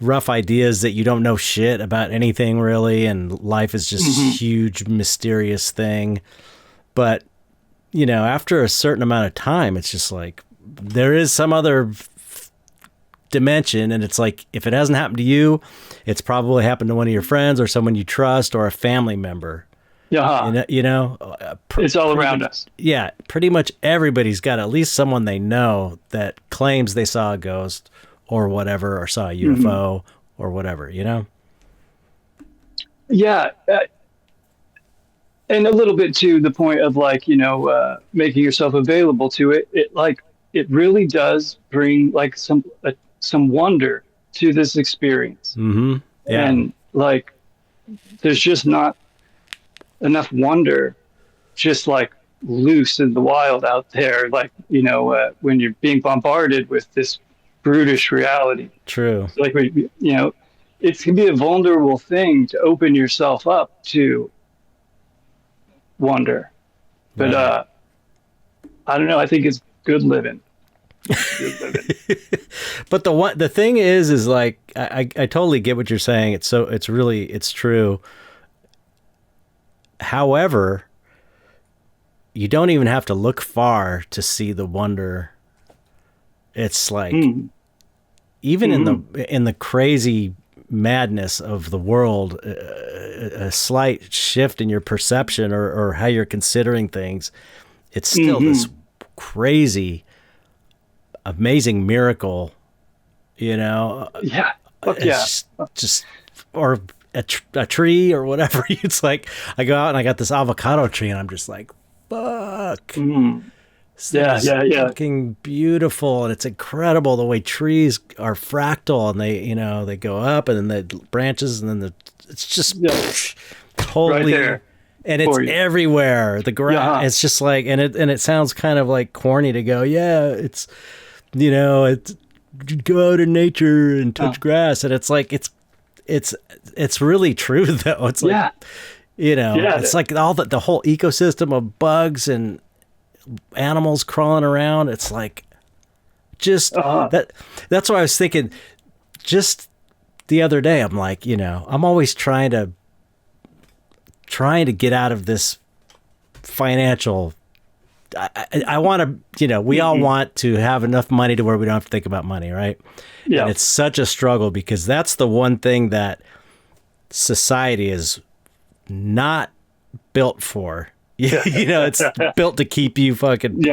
Speaker 2: rough idea is that you don't know shit about anything really, and life is just a huge mysterious thing. But after a certain amount of time, it's just there is some other dimension, and it's if it hasn't happened to you, it's probably happened to one of your friends or someone you trust or a family member.
Speaker 1: Yeah, it's all around us.
Speaker 2: Yeah, pretty much everybody's got at least someone they know that claims they saw a ghost or whatever, or saw a UFO or whatever.
Speaker 1: Yeah, and a little bit to the point of making yourself available to it. It really does bring some wonder to this experience.
Speaker 2: Mm-hmm. Yeah,
Speaker 1: and there's just not enough wonder just loose in the wild out there, when you're being bombarded with this brutish reality.
Speaker 2: True.
Speaker 1: It can be a vulnerable thing to open yourself up to wonder, but I don't know, I think it's good living.
Speaker 2: But the thing is I totally get what you're saying. It's true. However, you don't even have to look far to see the wonder. It's even in the crazy madness of the world, a slight shift in your perception or how you're considering things, it's still this crazy, amazing miracle,
Speaker 1: Yeah.
Speaker 2: Just or a tree or whatever. It's I go out and I got this avocado tree, and I'm just like, fuck.
Speaker 1: Yeah.
Speaker 2: Fucking beautiful, and it's incredible the way trees are fractal, and they go up, and then the branches, and then it's just totally
Speaker 1: right there,
Speaker 2: and it's everywhere. The grass, it's just and it sounds kind of corny to go, it's it's go out in nature and touch grass, and it's it's really true though. It's like, it's like all the whole ecosystem of bugs and animals crawling around. It's like just that's what I was thinking just the other day. I'm like, I'm always trying to get out of this financial. I want to, we all want to have enough money to where we don't have to think about money, right? Yeah. And it's such a struggle because that's the one thing that society is not built for. It's built to keep you fucking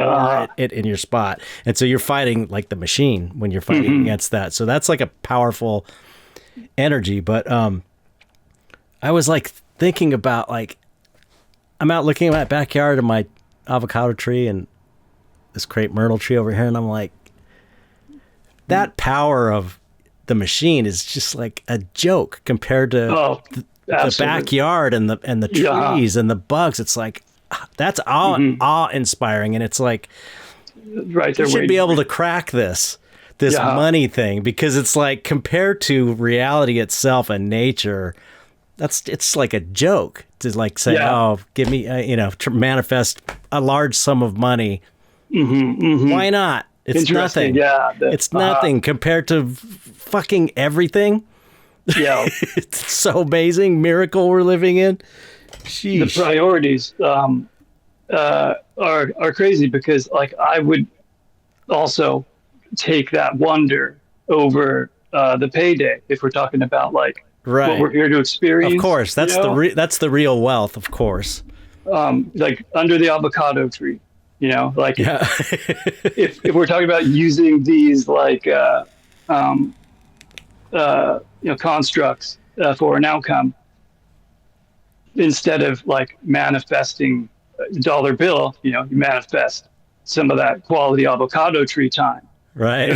Speaker 2: in your spot. And so you're fighting like the machine when you're fighting against that. So that's like a powerful energy. But I was like thinking about like, I'm out looking at my backyard and my avocado tree and this crepe myrtle tree over here. And I'm like, that power of the machine is just like a joke compared to the backyard and the trees and the bugs. It's like, that's awe-inspiring. And it's like,
Speaker 3: right there,
Speaker 2: you should be able to crack this money thing, because it's like compared to reality itself and nature, it's like a joke to like say, give me, manifest a large sum of money. Why not? It's nothing. It's nothing compared to fucking everything.
Speaker 3: Yeah.
Speaker 2: It's so amazing. Miracle we're living in. Sheesh.
Speaker 3: The priorities are crazy, because like I would also take that wonder over the payday if we're talking about like what we're here to experience.
Speaker 2: Of course, that's that's the real wealth, of course.
Speaker 3: Like under the avocado tree, like if we're talking about using these like constructs for an outcome, instead of like manifesting a dollar bill, you manifest some of that quality avocado tree time.
Speaker 2: Right.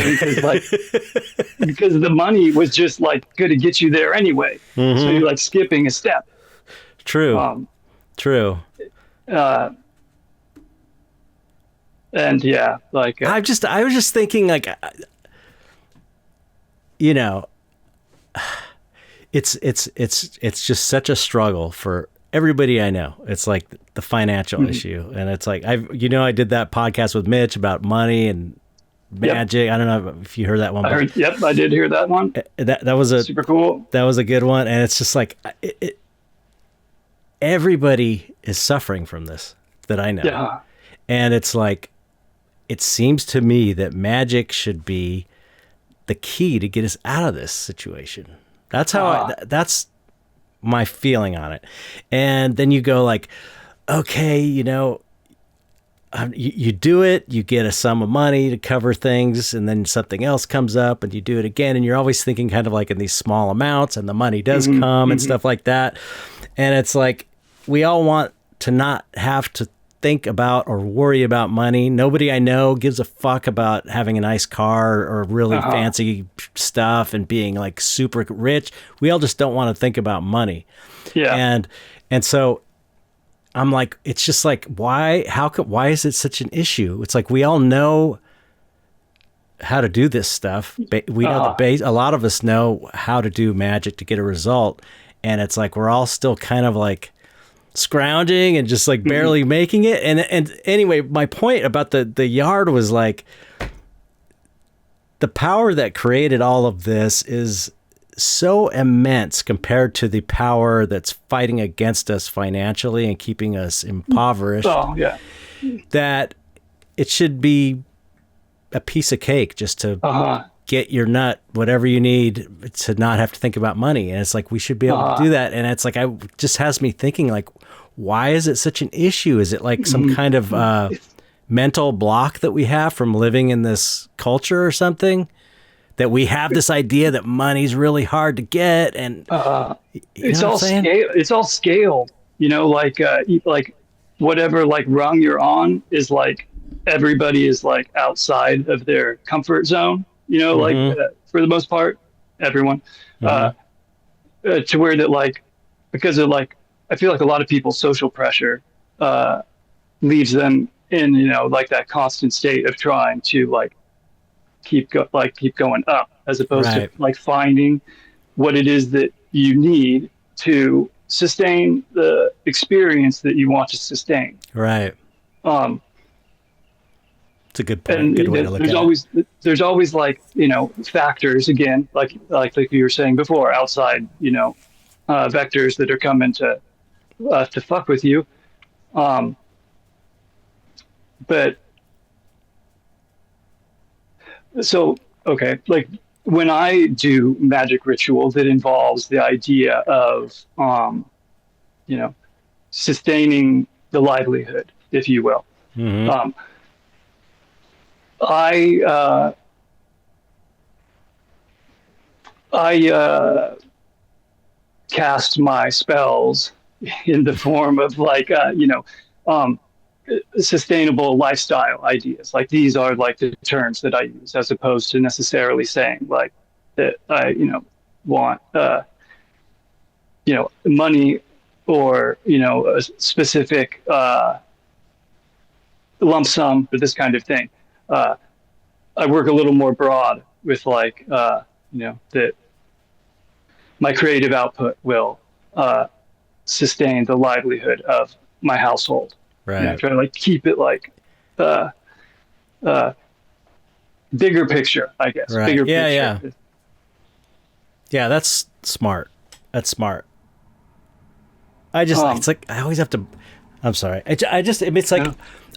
Speaker 3: Because the money was just like going to get you there anyway. So you're like skipping a step.
Speaker 2: True. True.
Speaker 3: And like
Speaker 2: I was just thinking like, it's just such a struggle for everybody I know. It's like the financial issue. And it's like, I did that podcast with Mitch about money and magic. I don't know if you heard that one.
Speaker 3: I did hear that one.
Speaker 2: That was
Speaker 3: super cool.
Speaker 2: That was a good one. And it's just like, everybody is suffering from this that I know.
Speaker 3: Yeah.
Speaker 2: And it's like, it seems to me that magic should be the key to get us out of this situation. That's how that's my feeling on it. And then you go like, okay, you do it, you get a sum of money to cover things, and then something else comes up and you do it again. And you're always thinking kind of like in these small amounts, and the money does come and stuff like that. And it's like, we all want to not have to think about or worry about money. Nobody I know gives a fuck about having a nice car or really fancy stuff and being like super rich. We all just don't want to think about money.
Speaker 3: Yeah.
Speaker 2: And so I'm like, it's just like, why is it such an issue? It's like, we all know how to do this stuff. We know the base. A lot of us know how to do magic to get a result. And it's like, we're all still kind of like scrounging and just like barely making it. And anyway, my point about the yard was like, the power that created all of this is so immense compared to the power that's fighting against us financially and keeping us impoverished. That it should be a piece of cake just to get your nut, whatever you need, to not have to think about money. And it's like, we should be able to do that. And it's like, just has me thinking like, why is it such an issue? Is it like some kind of mental block that we have from living in this culture or something? That we have this idea that money's really hard to get, and
Speaker 3: it's all scaled. Like whatever like rung you're on is like, everybody is like outside of their comfort zone. For the most part, everyone, to where that like, because of like, I feel like a lot of people's social pressure leaves them in like that constant state of trying to like keep going up, as opposed to like finding what it is that you need to sustain the experience that you want to sustain.
Speaker 2: Right. It's a good point.
Speaker 3: And
Speaker 2: good way to look at it.
Speaker 3: There's always like, factors again, like you were saying before, outside, vectors that are coming to fuck with you. But so, okay, like when I do magic ritual that involves the idea of, sustaining the livelihood, if you will.
Speaker 2: Mm-hmm.
Speaker 3: I cast my spells in the form of like, sustainable lifestyle ideas. Like these are like the terms that I use, as opposed to necessarily saying like that I, want, money or, a specific lump sum for this kind of thing. I work a little more broad with like, that my creative output will sustain the livelihood of my household.
Speaker 2: Right.
Speaker 3: I try to like keep it like bigger picture, I guess.
Speaker 2: Right.
Speaker 3: Bigger
Speaker 2: picture.
Speaker 3: Yeah.
Speaker 2: Yeah, that's smart. That's smart. I just, it's like, I always have to, I'm sorry. It's like,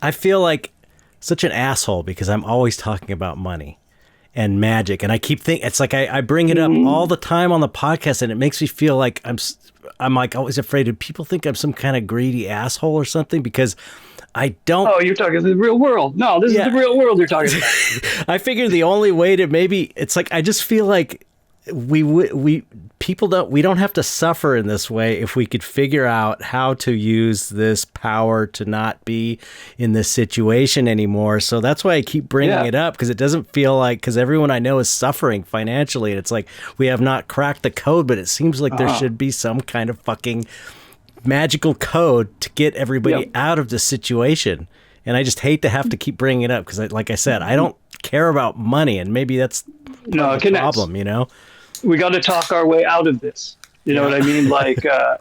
Speaker 2: I feel like such an asshole because I'm always talking about money and magic. And I keep thinking, it's like, I bring it up all the time on the podcast and it makes me feel like I'm like always afraid of people think I'm some kind of greedy asshole or something because I don't.
Speaker 3: Oh, you're talking the real world. No, this is the real world you're talking about.
Speaker 2: I figure the only way to maybe, it's like, I just feel like we don't have to suffer in this way if we could figure out how to use this power to not be in this situation anymore. So that's why I keep bringing it up, because it doesn't feel like, because everyone I know is suffering financially and it's like we have not cracked the code, but it seems like there should be some kind of fucking magical code to get everybody out of this situation. And I just hate to have to keep bringing it up because, like I said, I don't care about money, and maybe that's the problem,
Speaker 3: We got to talk our way out of this. You know what I mean? Like, I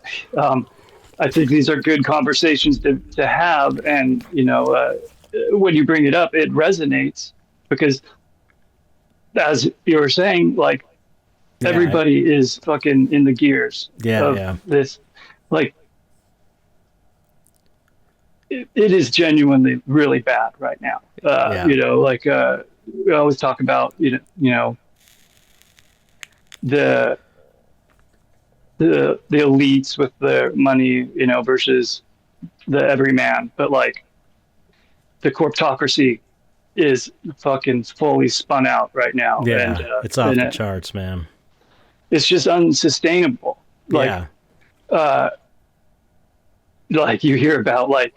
Speaker 3: think these are good conversations to have. And, when you bring it up, it resonates because, as you were saying, like, everybody is fucking in the gears of this. Like, it is genuinely really bad right now. We always talk about, the elites with their money, versus the everyman, but like the corptocracy is fucking fully spun out right now.
Speaker 2: Yeah, and, it's off the charts, man.
Speaker 3: It's just unsustainable. Like, like you hear about like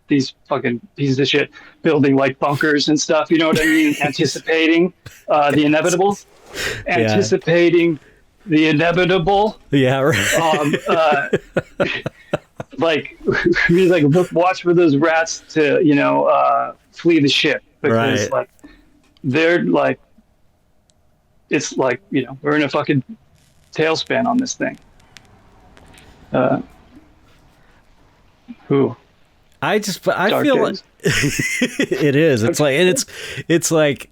Speaker 3: these fucking pieces of shit building like bunkers and stuff. You know what I mean? Anticipating the inevitable. Anticipating the inevitable.
Speaker 2: Yeah, right.
Speaker 3: Like watch for those rats to flee the ship, because like they're like, it's like we're in a fucking tailspin on this thing.
Speaker 2: I feel like it is. It's like, and it's like,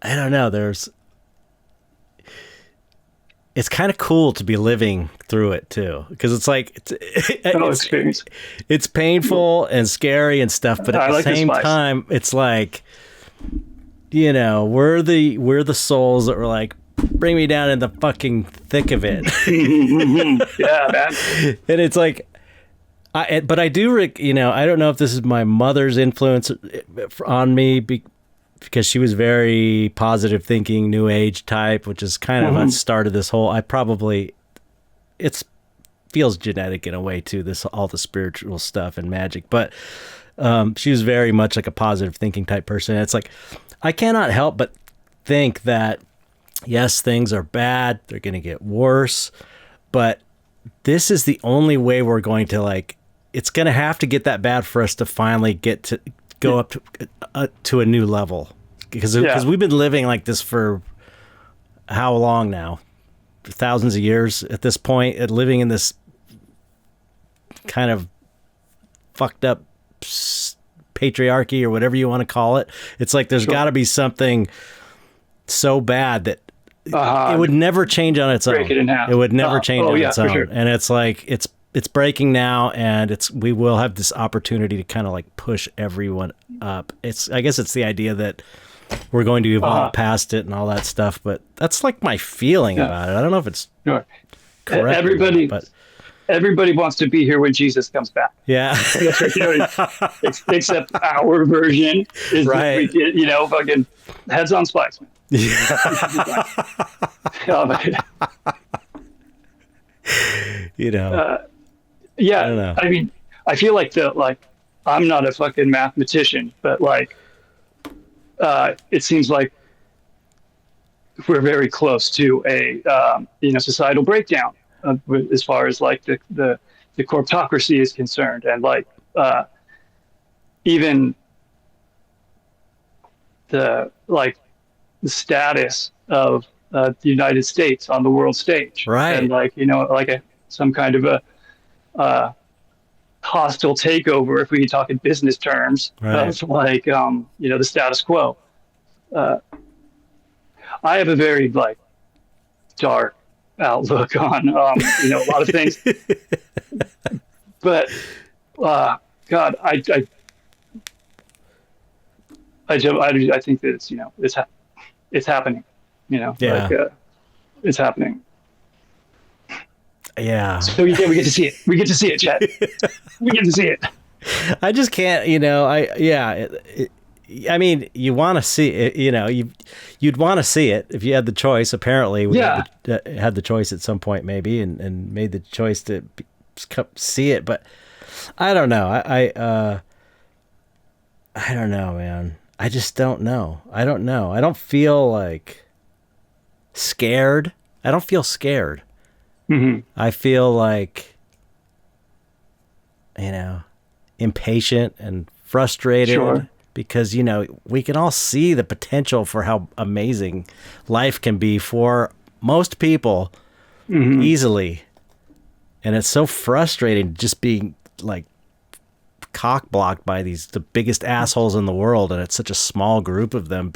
Speaker 2: I don't know. It's kind of cool to be living through it too, because it's like it's painful and scary and stuff, but at the same time, it's like, we're the souls that were like, bring me down in the fucking thick of it.
Speaker 3: Yeah, man.
Speaker 2: And it's like, but I do, I don't know if this is my mother's influence on me, because she was very positive thinking, new age type, which is kind of what started this whole, it feels genetic in a way too, all the spiritual stuff and magic, but she was very much like a positive thinking type person. It's like, I cannot help but think that, yes, things are bad, they're going to get worse, but this is the only way we're going to, like, it's going to have to get that bad for us to finally get to go up to a new level, because we've been living like this for how long now? thousands of years at this point, at living in this kind of fucked up patriarchy or whatever you want to call it. It's like there's got to be something so bad that it would never change on its own.
Speaker 3: Break it in half.
Speaker 2: It would never change on its own.
Speaker 3: Sure.
Speaker 2: And it's like it's breaking now, and we will have this opportunity to kind of like push everyone up. I guess it's the idea that we're going to evolve past it and all that stuff, but that's like my feeling about it. I don't know if it's correct.
Speaker 3: Everybody wants to be here when Jesus comes back.
Speaker 2: Yeah.
Speaker 3: Except our version is
Speaker 2: right.
Speaker 3: Fucking heads on spikes, man. I mean, I feel like I'm not a fucking mathematician, but it seems like we're very close to a societal breakdown as far as like the corptocracy is concerned, and even the status of the United States on the world stage,
Speaker 2: right?
Speaker 3: And some kind of a hostile takeover, if we talk in business terms,
Speaker 2: right.
Speaker 3: Of the status quo. I have a very dark outlook on a lot of things, but God, I think that it's happening. It's happening.
Speaker 2: Yeah.
Speaker 3: So we get to see it. We get to see it, Chet. We get to see it.
Speaker 2: I just can't. I mean, you want to see it. You'd want to see it if you had the choice. Apparently, we had the choice at some point, maybe, and made the choice to see it. But I don't know. I don't know, man. I just don't know. I don't know. I don't feel scared. I don't feel scared.
Speaker 3: Mm-hmm.
Speaker 2: I feel impatient and frustrated.
Speaker 3: Sure.
Speaker 2: Because, we can all see the potential for how amazing life can be for most people easily. And it's so frustrating just being cock blocked by the biggest assholes in the world. And it's such a small group of them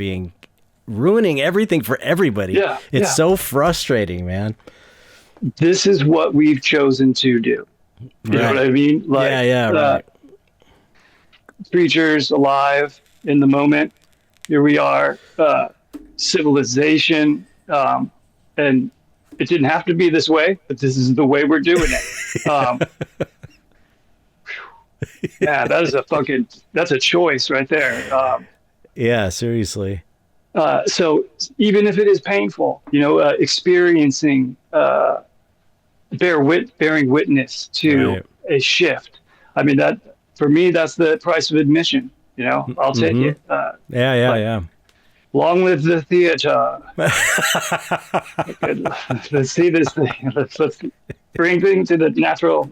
Speaker 2: ruining everything for everybody.
Speaker 3: Yeah,
Speaker 2: it's so frustrating, man.
Speaker 3: This is what we've chosen to do. You know what I mean?
Speaker 2: Right.
Speaker 3: Creatures alive in the moment. Here we are, civilization, and it didn't have to be this way, but this is the way we're doing it. That's a choice right there.
Speaker 2: Yeah, seriously.
Speaker 3: So even if it is painful, experiencing, bearing witness to a shift. I mean, that for me, that's the price of admission. I'll take it.
Speaker 2: Yeah.
Speaker 3: Long live the theater. Let's see this thing. Let's bring things to the natural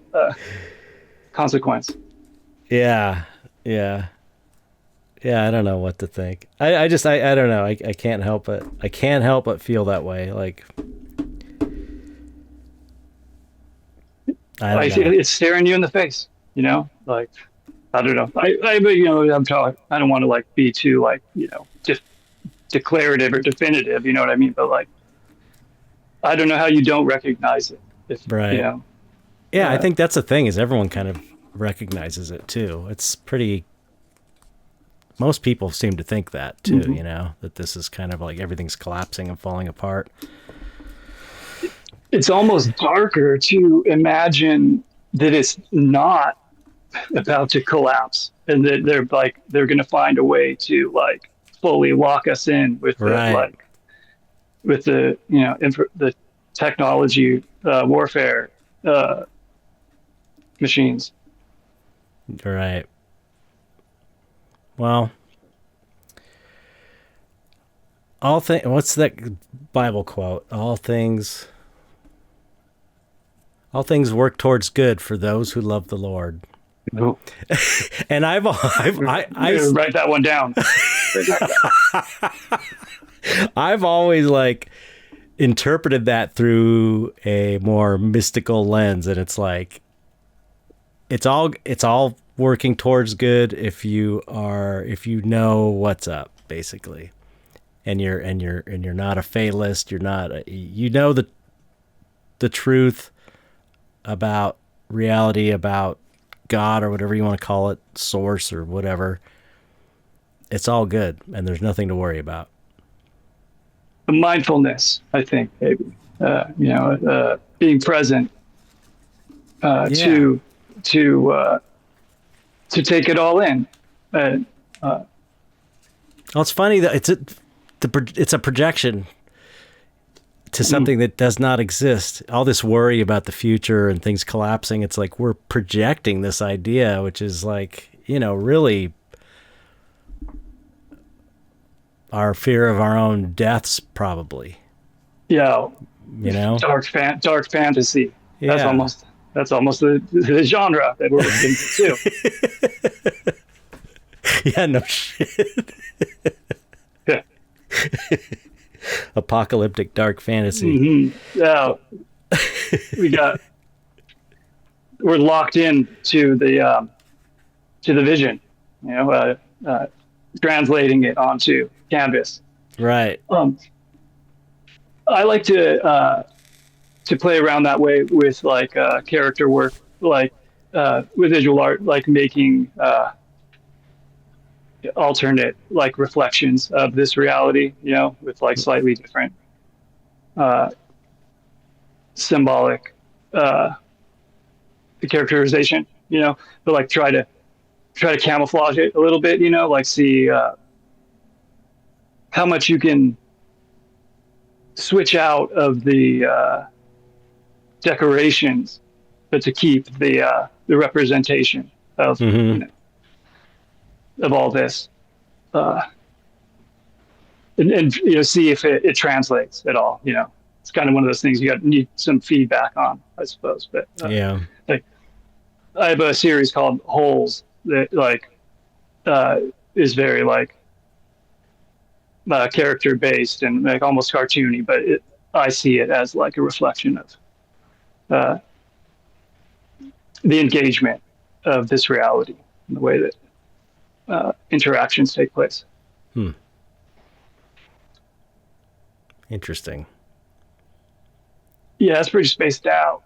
Speaker 3: consequence.
Speaker 2: Yeah. I don't know what to think. I don't know. I can't help it. I can't help but feel that way.
Speaker 3: It's staring you in the face. I don't know. I don't want to be too just declarative or definitive. You know what I mean? But I don't know how you don't recognize it.
Speaker 2: Right. Yeah, I think that's the thing is everyone kind of recognizes it too. It's pretty. Most people seem to think that too. That this is kind of everything's collapsing and falling apart.
Speaker 3: It's almost darker to imagine that it's not about to collapse, and that they're going to find a way to fully lock us in with the the technology warfare machines.
Speaker 2: Right. Well, what's that Bible quote? All things work towards good for those who love the Lord.
Speaker 3: No.
Speaker 2: And I
Speaker 3: write that one down.
Speaker 2: I've always interpreted that through a more mystical lens, and it's like it's all working towards good if you know what's up, basically, and you're not a fatalist. You're not you know the truth about reality, about God or whatever you want to call it, source or whatever. It's all good, and there's nothing to worry about.
Speaker 1: Mindfulness, I think, maybe, being present to take it all in.
Speaker 2: Well, it's funny that it's a projection to something that does not exist. All this worry about the future and things collapsing, it's like we're projecting this idea, which is like, really our fear of our own deaths, probably.
Speaker 1: Yeah. Dark fantasy. Yeah. That's almost the genre that we're into too.
Speaker 2: Yeah, no shit.
Speaker 1: Yeah.
Speaker 2: Apocalyptic dark fantasy.
Speaker 1: Mm-hmm. Yeah. We're locked in to the vision, translating it onto canvas.
Speaker 2: Right.
Speaker 1: I like to play around that way with like character work, like with visual art, like making alternate like reflections of this reality, with like slightly different symbolic characterization, but like try to camouflage it a little bit, like see how much you can switch out of the decorations, but to keep the representation of of all this, and see if it translates at all. It's kind of one of those things you need some feedback on, I suppose. But like I have a series called Holes that like is very like character based and like almost cartoony, but I see it as like a reflection of the engagement of this reality and the way that interactions take place.
Speaker 2: Interesting.
Speaker 1: Yeah, it's pretty spaced out.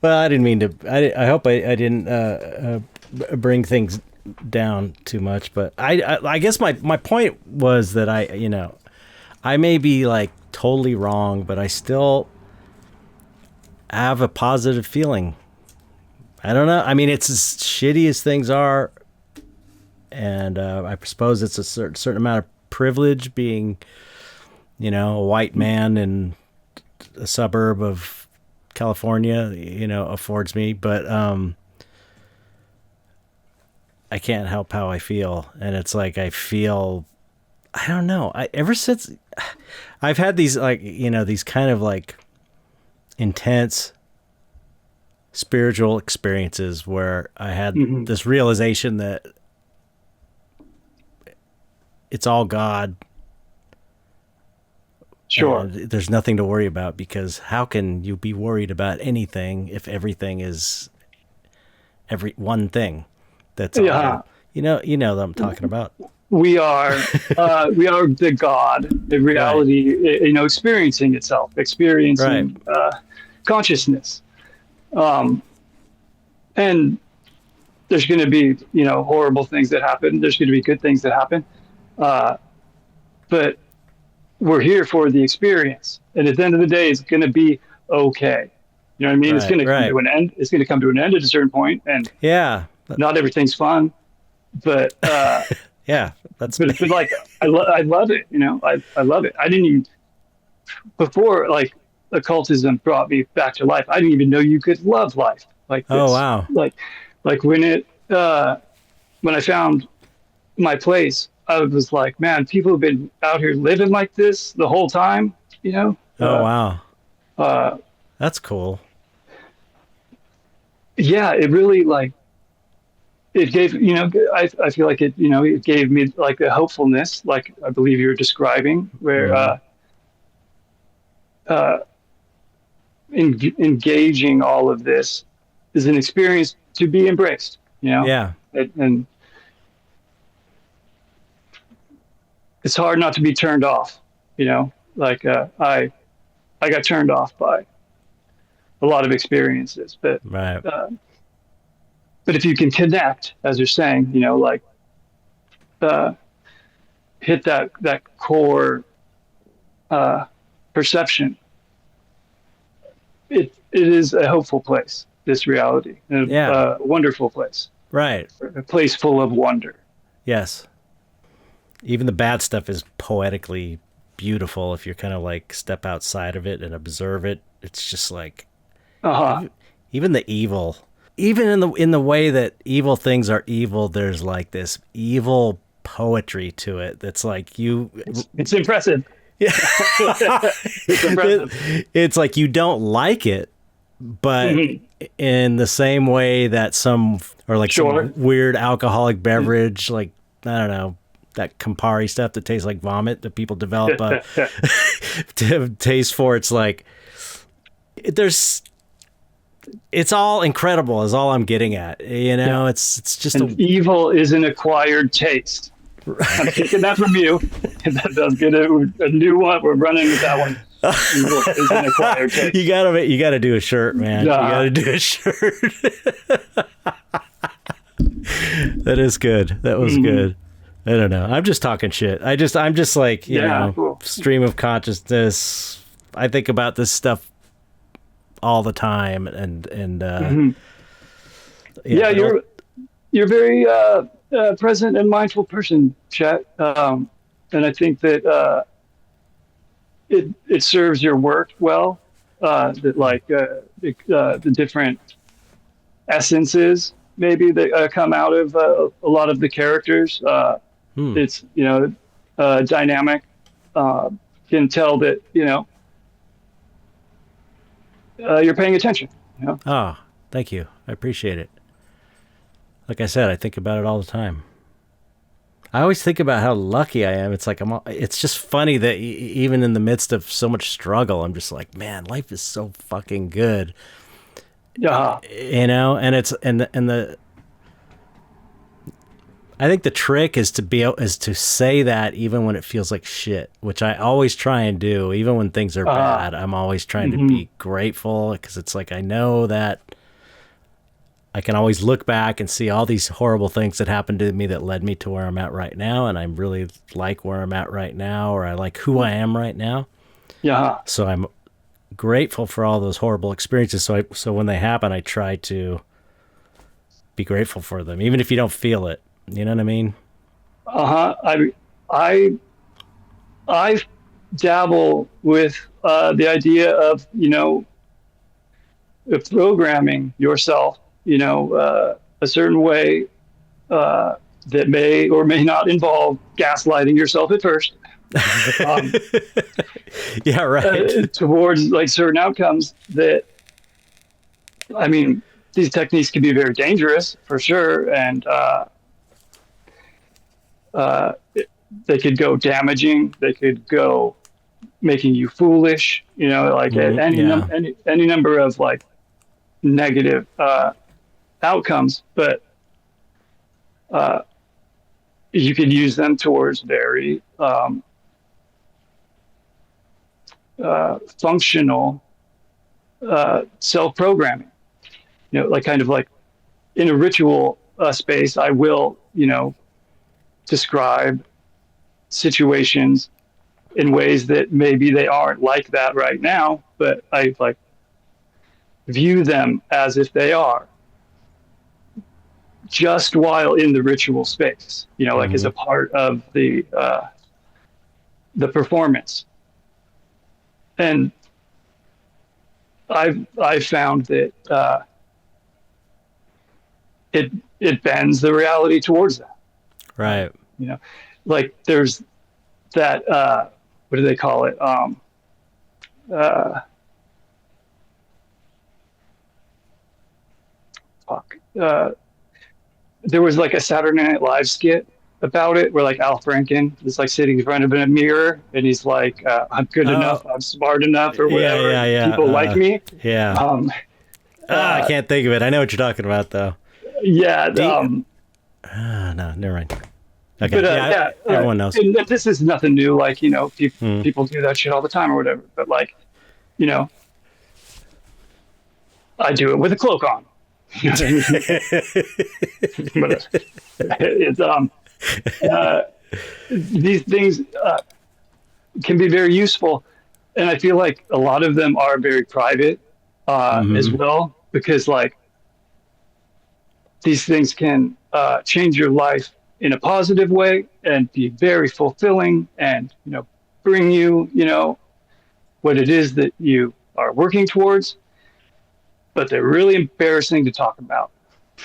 Speaker 2: Well, I didn't mean to. I hope I didn't bring things down too much, but I guess my point was that I may be like totally wrong, but I still have a positive feeling. I don't know. I mean, it's as shitty as things are, and I suppose it's a certain amount of privilege being, a white man in a suburb of California, affords me, but I can't help how I feel, and it's like I don't know. Ever since I've had these like these kind of like intense spiritual experiences where I had this realization that it's all God.
Speaker 1: Sure.
Speaker 2: There's nothing to worry about, because how can you be worried about anything if everything is every one thing? That's all. You know what I'm talking about.
Speaker 1: We are the God, the reality, right. Experiencing itself, experiencing consciousness. And there's going to be, horrible things that happen. There's going to be good things that happen. But we're here for the experience. And at the end of the day, it's going to be okay. You know what I mean? It's going to come to an end. It's going to come to an end at a certain point. And not everything's fun, but,
Speaker 2: but
Speaker 1: like, I love it. I love it. I didn't even, before like occultism brought me back to life, I didn't even know you could love life like this.
Speaker 2: Oh, wow.
Speaker 1: Like when I found my place, I was like, man, people have been out here living like this the whole time,
Speaker 2: Oh, wow. That's cool.
Speaker 1: Yeah, it really like
Speaker 3: it gave, I feel like it, it gave me like a hopefulness, like I believe you're describing, where engaging all of this is an experience to be embraced,
Speaker 2: Yeah.
Speaker 3: And it's hard not to be turned off, like I got turned off by a lot of experiences, but
Speaker 2: right.
Speaker 3: But if you can connect, as you're saying, hit that core perception, it is a hopeful place, this reality, a wonderful place.
Speaker 2: Right.
Speaker 3: A place full of wonder.
Speaker 2: Yes. Even the bad stuff is poetically beautiful if you're kind of like step outside of it and observe it. It's just like even the evil, even in the way that evil things are evil, there's like this evil poetry to it that's like
Speaker 3: it's impressive.
Speaker 2: Yeah.
Speaker 3: It's impressive.
Speaker 2: It's like you don't like it, but in the same way that some weird alcoholic beverage, like, I don't know, that Campari stuff that tastes like vomit that people develop to taste for. It's like, it's all incredible is all I'm getting at. It's just
Speaker 3: evil is an acquired taste. Right. I'm taking that from you. That's good. A new one. We're running with that one. Evil is an acquired taste.
Speaker 2: You gotta do a shirt, man. You gotta do a shirt. That is good. That was good. I don't know. I'm just talking shit. I'm just like, cool. Stream of consciousness. I think about this stuff all the time, and
Speaker 3: you're very present and mindful person, Chet, and I think that it serves your work well. That like the different essences maybe that come out of a lot of the characters. It's dynamic. Can tell that you're paying attention.
Speaker 2: Oh, thank you. I appreciate it. Like I said, I think about it all the time. I always think about how lucky I am. It's like it's just funny that even in the midst of so much struggle, I'm just like, man, life is so fucking good.
Speaker 3: Yeah.
Speaker 2: And it's I think the trick is to say that even when it feels like shit, which I always try and do. Even when things are bad, I'm always trying to be grateful, because it's like I know that I can always look back and see all these horrible things that happened to me that led me to where I'm at right now, and I really like where I'm at right now, or I like who I am right now.
Speaker 3: Yeah.
Speaker 2: So I'm grateful for all those horrible experiences. So when they happen, I try to be grateful for them, even if you don't feel it. You know what I mean?
Speaker 3: I dabble with the idea of programming yourself a certain way that may or may not involve gaslighting yourself at first.
Speaker 2: Yeah, right.
Speaker 3: Towards like certain outcomes that, I mean, these techniques can be very dangerous for sure, and they could go damaging. They could go making you foolish. Any number of like negative outcomes, but you could use them towards very functional self-programming. Like kind of like in a ritual space, I will describe situations in ways that maybe they aren't like that right now, but I like view them as if they are, just while in the ritual space, like as a part of the performance. And I've found that it bends the reality towards that.
Speaker 2: Right.
Speaker 3: Like there's that what do they call it?
Speaker 1: there was like a Saturday Night Live skit about it where like Al Franken is like sitting in front of a mirror and he's like, I'm good enough, I'm smart enough, or whatever.
Speaker 2: Yeah.
Speaker 1: People like me.
Speaker 2: Yeah. I can't think of it. I know what you're talking about, though.
Speaker 1: Yeah.
Speaker 2: No, never mind. Okay. But, everyone knows.
Speaker 1: And this is nothing new. Like, you know, people do that shit all the time or whatever. But like, you know, I do it with a cloak on. But it's these things can be very useful, and I feel like a lot of them are very private as well, because like these things can change your life in a positive way and be very fulfilling, and you know, bring you, you know, what it is that you are working towards. But they're really embarrassing to talk about,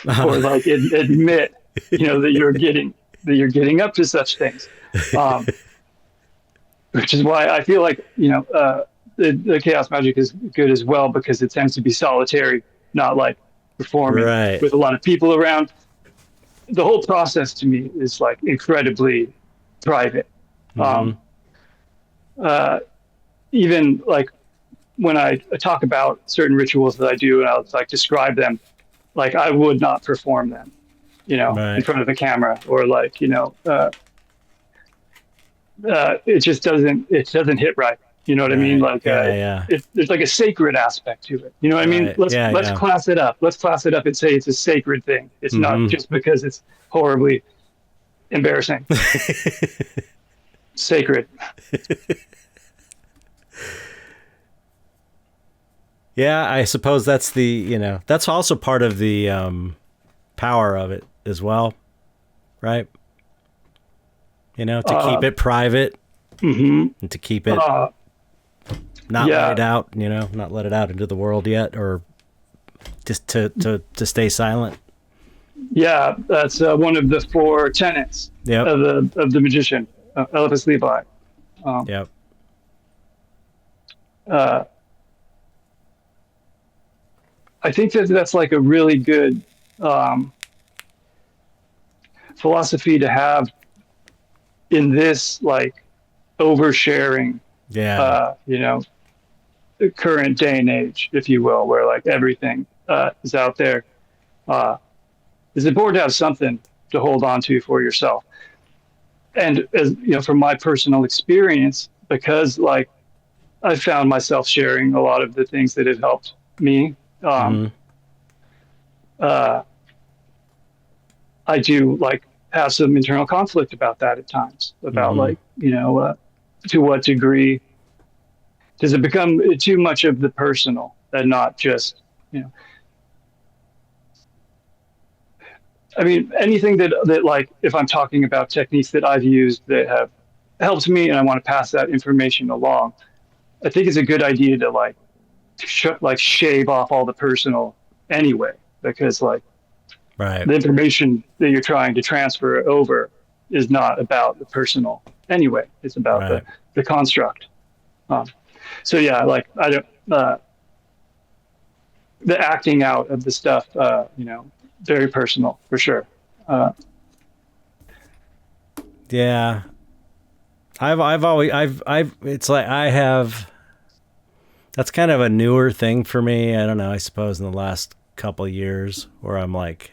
Speaker 1: or like admit, you know, that you're getting up to such things, which is why I feel like, you know, the chaos magic is good as well, because it tends to be solitary, not like performing with a lot of people around. The whole process to me is like incredibly private. Even like when I talk about certain rituals that I do, and I'll like describe them, like I would not perform them, you know, in front of a camera, or like, you know, it just doesn't hit right. You know what I mean? Like, there's like a sacred aspect to it. You know what I mean? Let's class it up. Let's class it up and say it's a sacred thing. It's not just because it's horribly embarrassing. Sacred.
Speaker 2: Yeah, I suppose that's the, you know, that's also part of the power of it as well, right? You know, to keep it private and to keep it not let it out, you know, not let it out into the world yet, or just to stay silent. Yeah,
Speaker 1: that's one of the 4 tenets of the magician, Éliphas Lévi. I think that's like a really good philosophy to have in this like oversharing, you know, the current day and age, if you will, where like everything is out there. It's important to have something to hold on to for yourself. And as you know, from my personal experience, because like I found myself sharing a lot of the things that have helped me. I do like have some internal conflict about that at times, about like, you know, to what degree does it become too much of the personal and not just, you know, I mean, anything that like, if I'm talking about techniques that I've used that have helped me and I want to pass that information along, I think it's a good idea to like shave off all the personal anyway, because like the information that you're trying to transfer over is not about the personal anyway. It's about the construct. So yeah, like I don't the acting out of the stuff, you know, very personal for sure.
Speaker 2: Yeah, I've always it's like I have. That's kind of a newer thing for me. I don't know, I suppose in the last couple of years where I'm like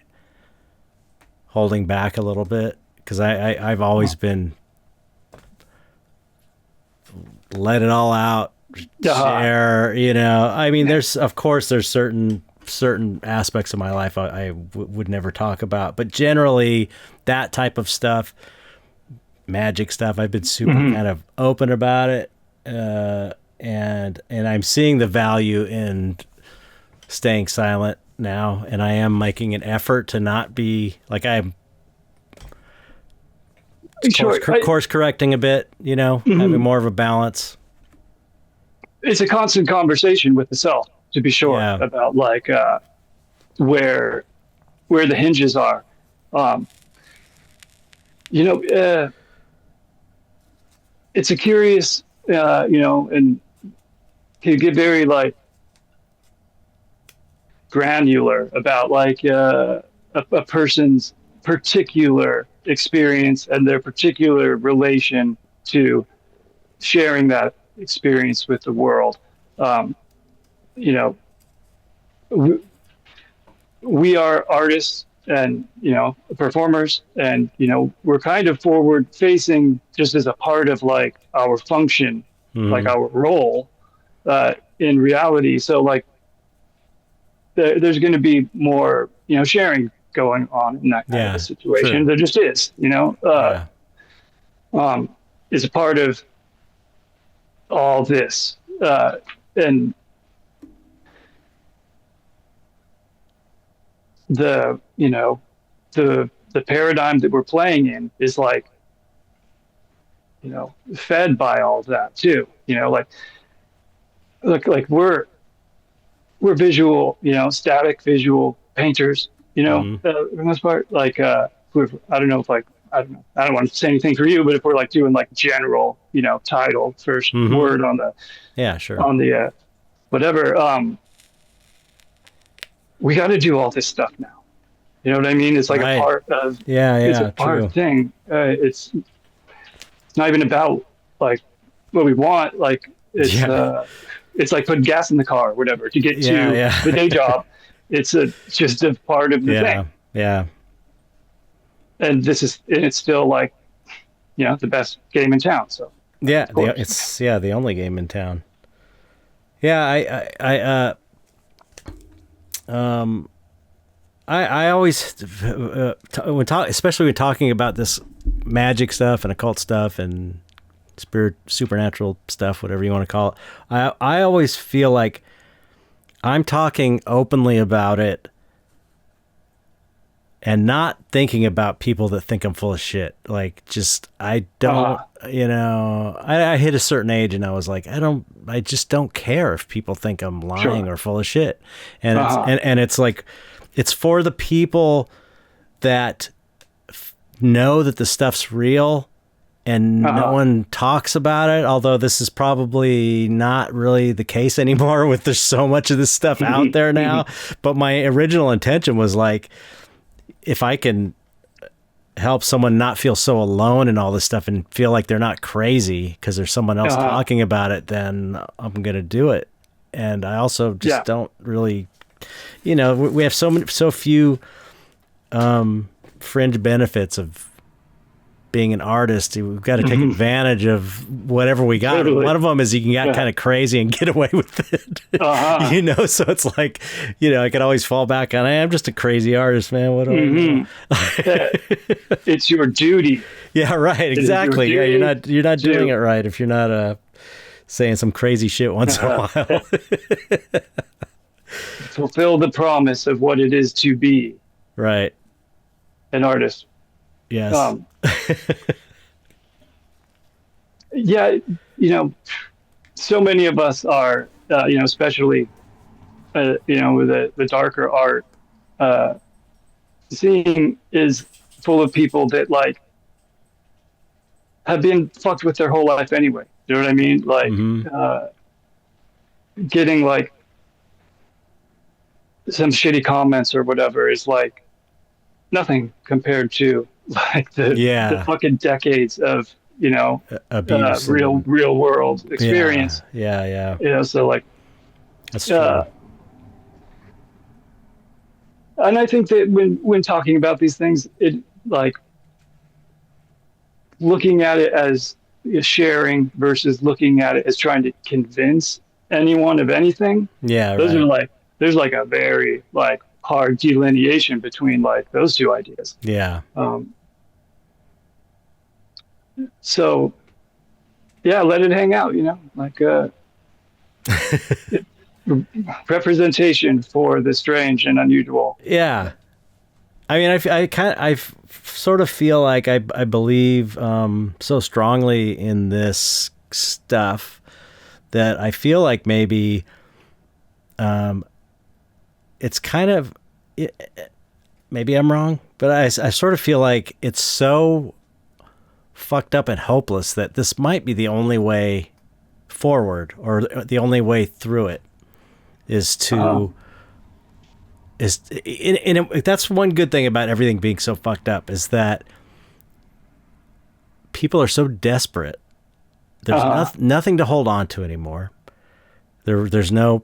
Speaker 2: holding back a little bit, because I've always been let it all out, share, you know. I mean, there's certain aspects of my life I would never talk about, but generally that type of stuff, magic stuff, I've been super kind of open about it. And I'm seeing the value in staying silent now, and I am making an effort to not be like I'm course correcting a bit, you know, having more of a balance.
Speaker 1: It's a constant conversation with the self, to be sure, about like where the hinges are. You know, it's a curious, you know, and can get very like granular about like a person's particular experience and their particular relation to sharing that experience with the world. You know, we are artists and, you know, performers, and, you know, we're kind of forward facing just as a part of like our function, like our role in reality. So like there's going to be more, you know, sharing going on in that kind of a situation. Sure. There just is, you know, is a part of all this. And the, you know, the paradigm that we're playing in is like, you know, fed by all of that too, you know, like we're visual, you know, static visual painters, you know, for the most part, like, I don't know if like, I don't want to say anything for you, but if we're like doing like general, you know, title first word on the, on the, whatever, we got to do all this stuff now. You know what I mean? It's like a part of, it's a part thing. It's not even about like what we want. Like it's like putting gas in the car or whatever to get to the day job. It's just a part of the thing.
Speaker 2: Yeah.
Speaker 1: And it's still like, you know, the best game in town. So
Speaker 2: it's the only game in town. Yeah, I always especially when talking about this magic stuff and occult stuff and supernatural stuff, whatever you want to call it, I always feel like I'm talking openly about it and not thinking about people that think I'm full of shit. Like, just, I don't, you know, I hit a certain age and I was like, I just don't care if people think I'm lying or full of shit. And it's like, it's for the people that know that the stuff's real and no one talks about it. Although this is probably not really the case anymore with there's so much of this stuff out there now. But my original intention was like, if I can help someone not feel so alone in all this stuff and feel like they're not crazy because there's someone else talking about it, then I'm going to do it. And I also just don't really, you know, we have so few fringe benefits of being an artist. We've got to take advantage of whatever we got. Totally. One of them is you can get kind of crazy and get away with it. You know, so it's like, you know, I could always fall back on, hey, I'm just a crazy artist, man. What do I know?
Speaker 1: It's your duty.
Speaker 2: Yeah, right. Exactly. Yeah, you're not doing it right if you're not saying some crazy shit once in a while.
Speaker 1: Fulfill the promise of what it is to be
Speaker 2: an
Speaker 1: artist.
Speaker 2: Yes.
Speaker 1: Yeah, you know, so many of us are, you know, especially, you know, with the darker art, seeing is full of people that like have been fucked with their whole life anyway. You know what I mean? Like, getting like some shitty comments or whatever is like nothing compared to like the fucking decades of, you know, real world experience.
Speaker 2: Yeah.
Speaker 1: You know, so like,
Speaker 2: that's true.
Speaker 1: And I think that when talking about these things, it like looking at it as sharing versus looking at it as trying to convince anyone of anything.
Speaker 2: Yeah.
Speaker 1: Those are like, there's like a very like hard delineation between like those two ideas.
Speaker 2: Yeah.
Speaker 1: So yeah, let it hang out, you know, like representation for the strange and unusual.
Speaker 2: Yeah. I mean, I sort of feel like I believe so strongly in this stuff that I feel like maybe it's kind of, maybe I'm wrong, but I sort of feel like it's so fucked up and hopeless that this might be the only way forward or the only way through it is to is, that's one good thing about everything being so fucked up, is that people are so desperate. There's nothing to hold on to anymore. There's no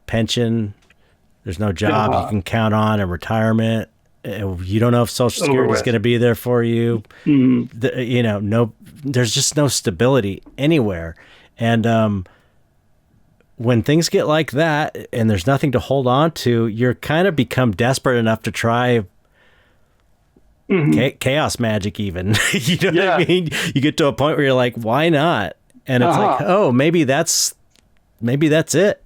Speaker 2: pension. There's no job you can count on, a retirement. You don't know if Social Security is going to be there for you. Mm-hmm. There's just no stability anywhere. And when things get like that and there's nothing to hold on to, you're kind of become desperate enough to try chaos magic even. You know what I mean? You get to a point where you're like, why not? And it's like, oh, maybe that's it.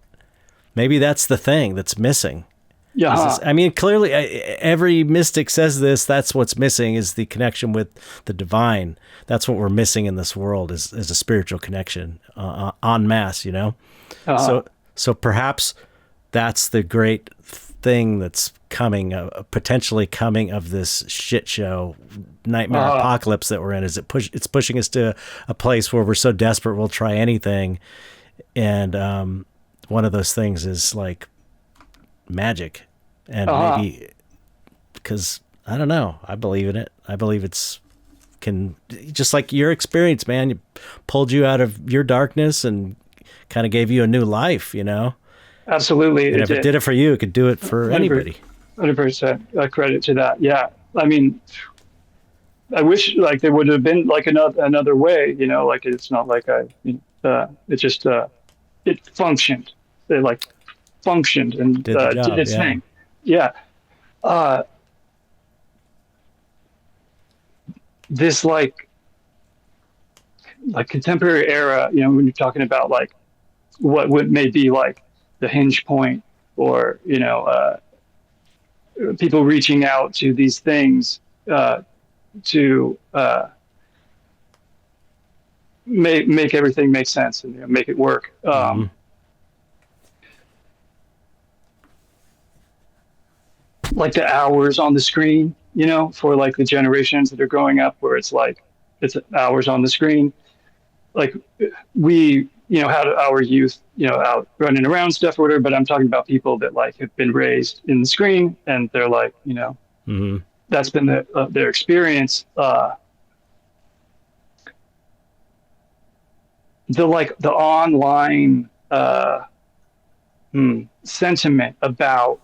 Speaker 2: Maybe that's the thing that's missing. Yeah. I mean, clearly every mystic says this. That's what's missing, is the connection with the divine. That's what we're missing in this world, is a spiritual connection en masse, you know? So perhaps that's the great thing that's coming, potentially coming of this shit show, nightmare apocalypse that we're in. Is it's pushing us to a place where we're so desperate we'll try anything. And one of those things is like magic. And maybe, because I don't know, I believe in it. I believe just like your experience, man, it pulled you out of your darkness and kind of gave you a new life, you know?
Speaker 1: Absolutely.
Speaker 2: And if it did it for you, it could do it for anybody.
Speaker 1: 100% credit to that. Yeah. I mean, I wish like there would have been like another way, you know, like it's not like it just, it functioned. It like functioned and did its thing. Yeah. This like contemporary era, you know, when you're talking about like what may be like the hinge point, or, you know, people reaching out to these things to make everything make sense and, you know, make it work. Like the hours on the screen, you know, for like the generations that are growing up, where it's like it's hours on the screen. Like we, you know, had our youth, you know, out running around stuff or whatever, but I'm talking about people that like have been raised in the screen, and they're like, you know, that's been their experience. The online sentiment about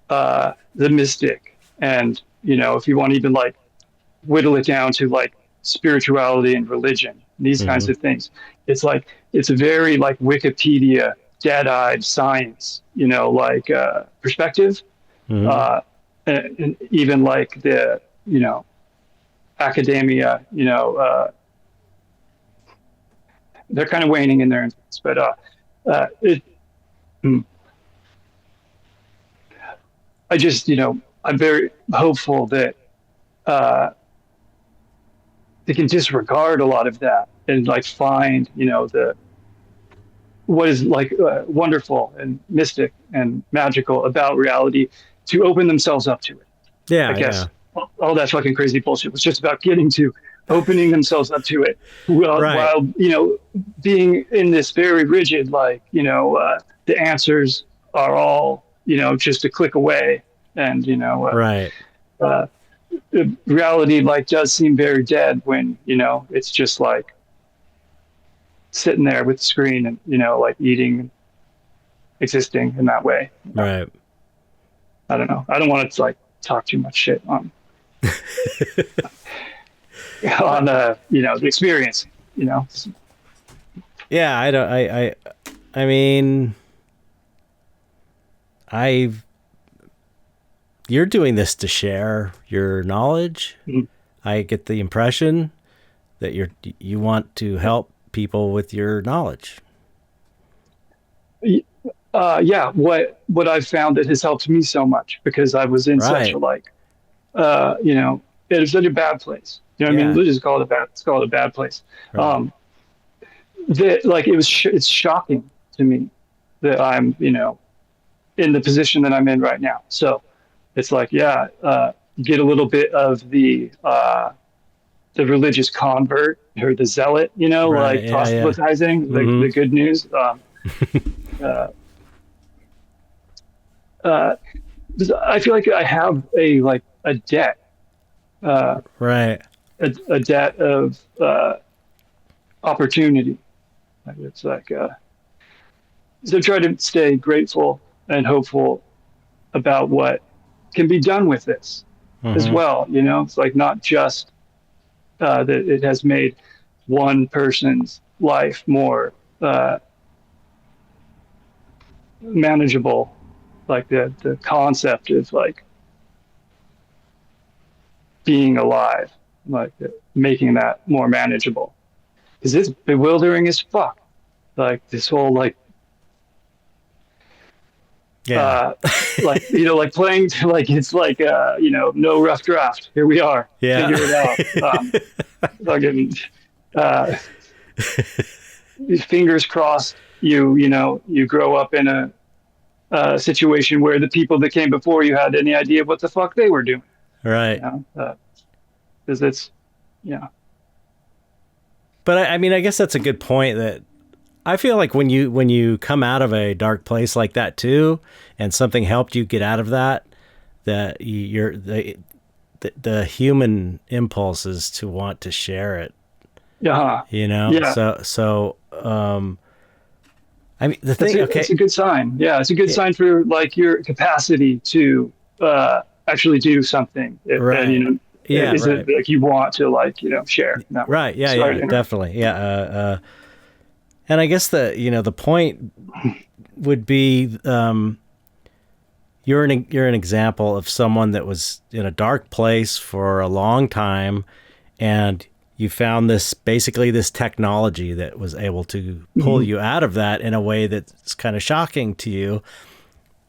Speaker 1: the mystic, and, you know, if you want to even like whittle it down to like spirituality and religion, these kinds of things, it's like it's a very like Wikipedia dead-eyed science, you know, like perspective, and even like the, you know, academia, you know, they're kind of waning in their influence, but I just, you know, I'm very hopeful that they can disregard a lot of that and like find, you know, what is like wonderful and mystic and magical about reality, to open themselves up to it. Yeah, I guess all that fucking crazy bullshit was just about getting to opening themselves up to it, while, you know, being in this very rigid, like, you know, the answers are all, you know, just a click away, and, you know, reality like does seem very dead when, you know, it's just like sitting there with the screen and, you know, like eating, existing in that way. Right. I don't know. I don't want to like talk too much shit on you know, the experience, you know.
Speaker 2: Yeah, I mean, you're doing this to share your knowledge. I get the impression that you want to help people with your knowledge.
Speaker 1: Yeah, what I've found that has helped me so much, because I was in such a like, you know, it was such a bad place. You know what I mean? Let's just call it a bad place. Right. That like it's shocking to me that I'm, you know, in the position that I'm in right now. So it's like, get a little bit of the religious convert or the zealot, you know, like proselytizing the good news. I feel like I have a debt,
Speaker 2: right,
Speaker 1: a debt of opportunity. It's like so try to stay grateful and hopeful about what can be done with this as well. You know, it's like not just that it has made one person's life more manageable, like the concept of like being alive, like making that more manageable, because it's bewildering as fuck. Like this whole like like like playing like it's like no rough draft. Here we are.
Speaker 2: Yeah.
Speaker 1: Figure it out. Fucking fingers crossed. You grow up in a situation where the people that came before you had any idea what the fuck they were doing.
Speaker 2: Right.
Speaker 1: Because it's
Speaker 2: But I mean, I guess that's a good point. That I feel like when you come out of a dark place like that too, and something helped you get out of that, that the human impulse is to want to share it.
Speaker 1: Yeah.
Speaker 2: You know.
Speaker 1: Yeah.
Speaker 2: So I mean, the thing.
Speaker 1: It's a good sign. Yeah, it's a good sign for like your capacity to actually do something.
Speaker 2: Right.
Speaker 1: And, is it like you want to share?
Speaker 2: Right. Yeah. Definitely. Yeah. And I guess the point would be you're an example of someone that was in a dark place for a long time, and you found this technology that was able to pull you out of that in a way that's kind of shocking to you.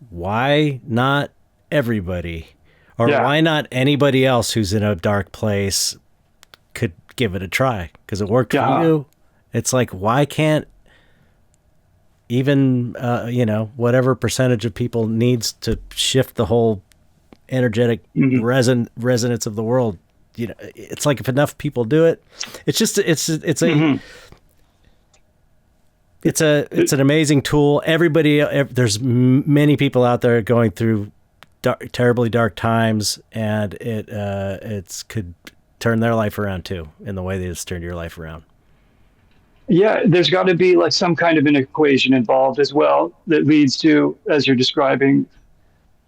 Speaker 2: Why not everybody? Or why not anybody else who's in a dark place could give it a try? Because it worked for you. It's like, why can't even, whatever percentage of people needs to shift the whole energetic resonance of the world? It's like if enough people do it, it's an amazing tool. There's many people out there going through terribly dark times, and it could turn their life around too, in the way that it's turned your life around.
Speaker 1: Yeah, there's got to be like some kind of an equation involved as well that leads to, as you're describing,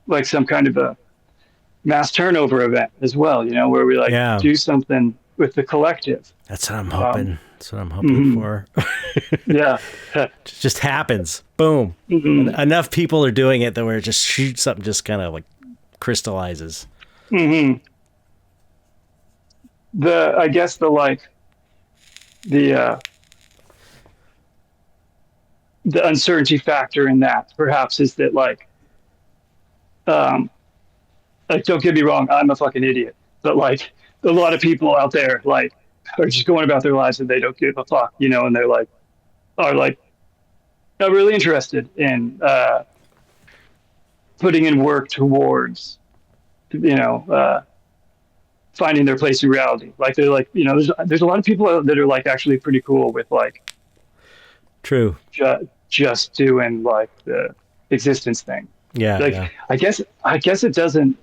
Speaker 1: like some kind of a mass turnover event as well, where we do something with the collective.
Speaker 2: That's what I'm hoping. That's what I'm hoping for.
Speaker 1: Yeah.
Speaker 2: It just happens. Boom. Enough people are doing it that where it just shoots up and just kind of like crystallizes.
Speaker 1: I guess the uncertainty factor in that perhaps is that don't get me wrong, I'm a fucking idiot, but like a lot of people out there are just going about their lives and they don't give a fuck, and they're are not really interested in putting in work towards finding their place in reality. Like they're there's a lot of people that are actually pretty cool with
Speaker 2: true
Speaker 1: just doing the existence thing.
Speaker 2: Yeah.
Speaker 1: I guess it doesn't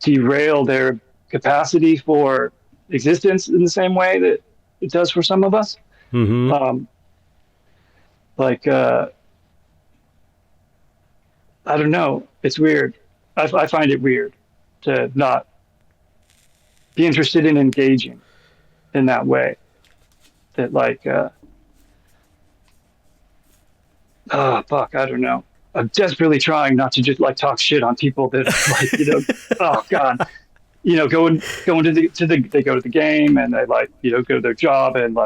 Speaker 1: derail their capacity for existence in the same way that it does for some of us. I don't know. It's weird. I find it weird to not be interested in engaging in that way. That fuck, I don't know. I'm desperately trying not to just talk shit on people that oh god, going to they go to the game and they go to their job and